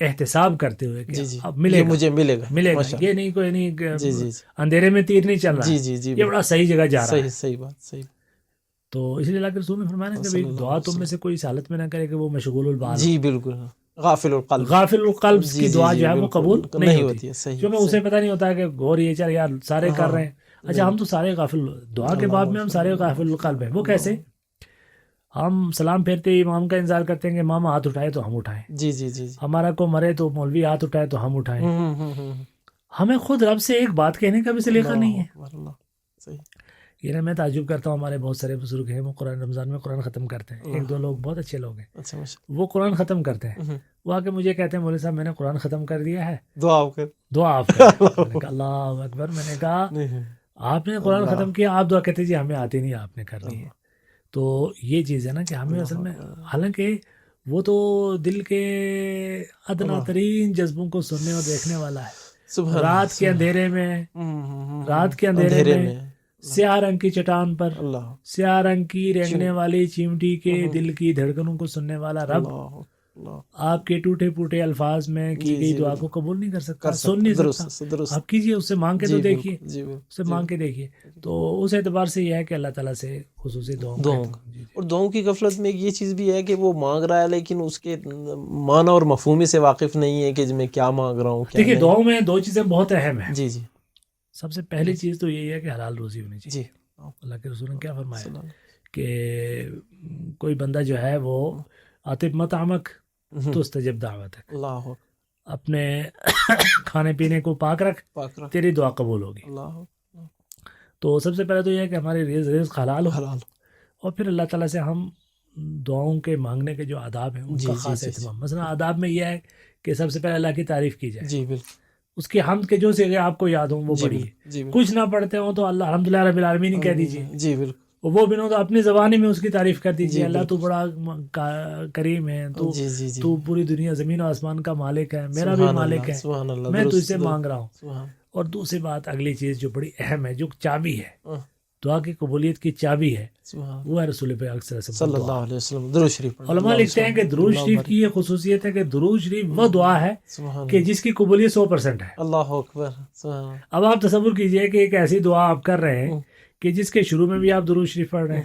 احتساب کرتے ہوئے کہ جی جی اب ملے یہ گا، مجھے ملے گا. ملے گا. ماشاء یہ اللہ. نہیں کوئی نہیں کہ جی جی جی اندھیرے میں تیر نہیں چل رہا جی ہے، جی جی یہ بڑا صحیح جگہ جا رہا ہے. صحیح بات. صحیح. تو اس لیے اللہ کے رسول نے فرمایا کہ صلی بھئی اللہ دعا علیہ تم میں وسلم. سے کوئی اس حالت میں نہ کرے کہ وہ مشغول البال، جی بالکل. غافل القلب. غافل القلب جی کی جی دعا جی جو ہے وہ بالکل قبول بالکل نہیں ہوتی. ہے. صحیح. کیونکہ اسے پتہ نہیں ہوتا ہے کہ غور یہ چل یار سارے کر رہے ہیں، اچھا ہم تو سارے غافل، دعا کے باب میں ہم سارے غافل القلب ہیں. وہ کیسے؟ ہم سلام پھیرتے ہی امام کا انتظار کرتے ہیں کہ امام ہاتھ اٹھائے تو ہم اٹھائیں، جی جی جی جی. ہمارا کو مرے تو مولوی ہاتھ اٹھائے تو ہم اٹھائیں. ہوں. ہمیں خود رب سے ایک بات کہنے کا بھی سلیقہ نہیں ہے. اللہ صحیح. یہ نا میں تعجب کرتا ہوں، ہمارے بہت سارے بزرگ ہیں وہ قرآن رمضان میں قرآن ختم کرتے ہیں. ایک دو لوگ بہت اچھے لوگ ہیں، اچھا ماشاء وہ قرآن ختم کرتے ہیں، وہ آ کے مجھے کہتے ہیں مولوی صاحب میں نے قرآن ختم کر دیا ہے، دعا کر. دعا آپ کریں. میں نے کہا اللہ اکبر. میں نے کہا آپ نے قرآن ختم کیا، آپ دعا کہتے جی ہمیں آتی نہیں، آپ نے کرنی ہے. تو یہ چیز ہے نا کہ ہمیں اصل میں، حالانکہ وہ تو دل کے ادنا ترین جذبوں کو سننے اور دیکھنے والا ہے. رات کے اندھیرے میں، رات کے اندھیرے میں سیاہ رنگ کی چٹان پر اللہ سیاہ رنگ کی رینگنے والی چیمٹی کے دل کی دھڑکنوں کو سننے والا رب آپ کے ٹوٹے پوٹے الفاظ میں کی گئی دعا کو قبول نہیں کر سکتا، سن نہیں سکتا. آپ کیجئے، اس سے مانگ کے تو دیکھیے، اس سے مانگ کے دیکھیے. تو اس اعتبار سے یہ ہے کہ اللہ تعالیٰ سے خصوصی دعاؤں اور دعاؤں کی غفلت میں یہ چیز بھی ہے کہ وہ مانگ رہا ہے لیکن اس کے معنی اور مفہوم سے واقف نہیں ہے کہ میں کیا مانگ رہا ہوں. دیکھیے دعاؤں میں دو چیزیں بہت اہم ہیں. جی جی. سب سے پہلی چیز تو یہی ہے کہ حلال روزی ہونی چاہیے. جی. اللہ کے رسول نے کیا فرمایا کہ کوئی بندہ جو ہے وہ عاطب مطعمک تو استجب دعوتک، اللہ اپنے کھانے پینے کو پاک رکھ، تیری دعا قبول ہوگی. اللہ. تو سب سے پہلے تو یہ ہے کہ ہماری رزق حلال ہو، اور پھر اللہ تعالیٰ سے ہم دعاؤں کے مانگنے کے جو آداب ہیں ان کا خاص اہتمام. مثلا آداب میں یہ ہے کہ سب سے پہلے اللہ کی تعریف کی جائے. جی بالکل. اس کی حمد کے جو صیغے آپ کو یاد ہوں وہ پڑھیے. کچھ نہ پڑھتے ہوں تو اللہ الحمدللہ رب العالمین کہہ دیجیے. جی بالکل. وہ بھی نہ تو اپنی زبانی میں اس کی تعریف کر دیجیے. اللہ تو بڑا کریم ہے، تو پوری دنیا زمین و آسمان کا مالک ہے، میرا بھی مالک ہے، میں تجھ سے مانگ رہا ہوں. اور دوسری بات، اگلی چیز جو بڑی اہم ہے، جو چابی ہے دعا کی قبولیت کی چابی ہے، وہ ہے رسول پاک صلی اللہ علیہ وسلم درود شریف. علماء لکھتے ہیں کہ درود شریف کی یہ خصوصیت ہے کہ درود شریف وہ دعا ہے کہ جس کی قبولیت 100% ہے. اللہ اکبر. اب آپ تصور کیجئے کہ ایک ایسی دعا آپ کر رہے ہیں کہ جس کے شروع میں بھی آپ درود شریف پڑھ رہے ہیں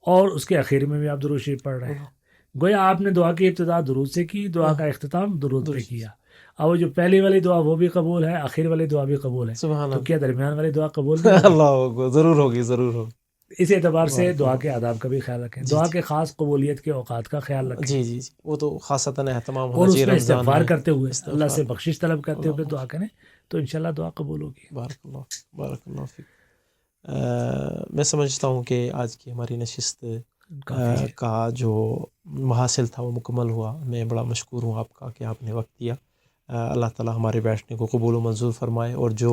اور اس کے اخیر میں بھی آپ درود شریف پڑھ رہے ہیں. گویا آپ نے دعا کی ابتدا درود سے کی، دعا کا اختتام درود پہ کیا. اور وہ جو پہلی والی دعا وہ بھی قبول ہے، آخر والی دعا بھی قبول ہے، تو کیا درمیان والی دعا قبول نہیں؟ اللہ ضرور ہوگی، ضرور ہوگی. اس اعتبار سے دعا کے آداب کا بھی خیال رکھیں، دعا کے خاص قبولیت کے اوقات کا خیال رکھیں. جی جی جی، وہ تو خاصتاً اہتمام اور اس میں استغفار کرتے ہوئے، اللہ سے بخشش طلب کرتے ہوئے دعا کریں تو انشاءاللہ دعا قبول ہوگی. بارک اللہ فیک. میں سمجھتا ہوں کہ آج کی ہماری نشست کا جو محاصل تھا وہ مکمل ہوا. میں بڑا مشکور ہوں آپ کا کہ آپ نے وقت دیا. اللہ تعالیٰ ہمارے بیٹھنے کو قبول و منظور فرمائے. اور جو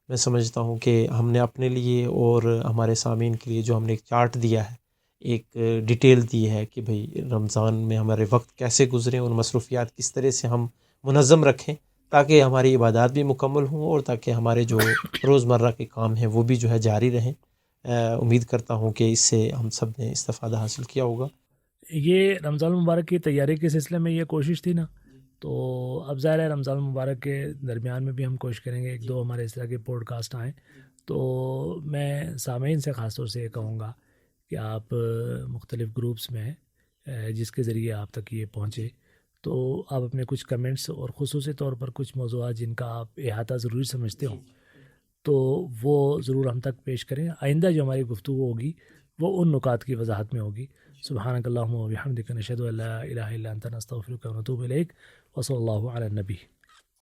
میں سمجھتا ہوں کہ ہم نے اپنے لیے اور ہمارے سامعین کے لیے جو ہم نے ایک چارٹ دیا ہے، ایک ڈیٹیل دی ہے کہ بھئی رمضان میں ہمارے وقت کیسے گزریں اور مصروفیات کس طرح سے ہم منظم رکھیں تاکہ ہماری عبادات بھی مکمل ہوں اور تاکہ ہمارے جو روزمرہ کے کام ہیں وہ بھی جو ہے جاری رہیں. امید کرتا ہوں کہ اس سے ہم سب نے استفادہ حاصل کیا ہوگا. یہ رمضان المبارک کی تیاری کے سلسلے میں یہ کوشش تھی نا، تو اب ظاہر ہے رمضان المبارک کے درمیان میں بھی ہم کوشش کریں گے ایک دو ہمارے اس طرح کے پوڈ کاسٹ آئیں. تو میں سامعین سے خاص طور سے یہ کہوں گا کہ آپ مختلف گروپس میں جس کے ذریعے آپ تک یہ پہنچے تو آپ اپنے کچھ کمنٹس اور خصوصی طور پر کچھ موضوعات جن کا آپ احاطہ ضروری سمجھتے ہوں تو وہ ضرور ہم تک پیش کریں. آئندہ جو ہماری گفتگو ہوگی وہ ان نکات کی وضاحت میں ہوگی. سبحانک اللہم و بحمدک نشہد ان لا الہ الا انت نستغفرک و نتوب الیک وصلی اللہ علی النبی.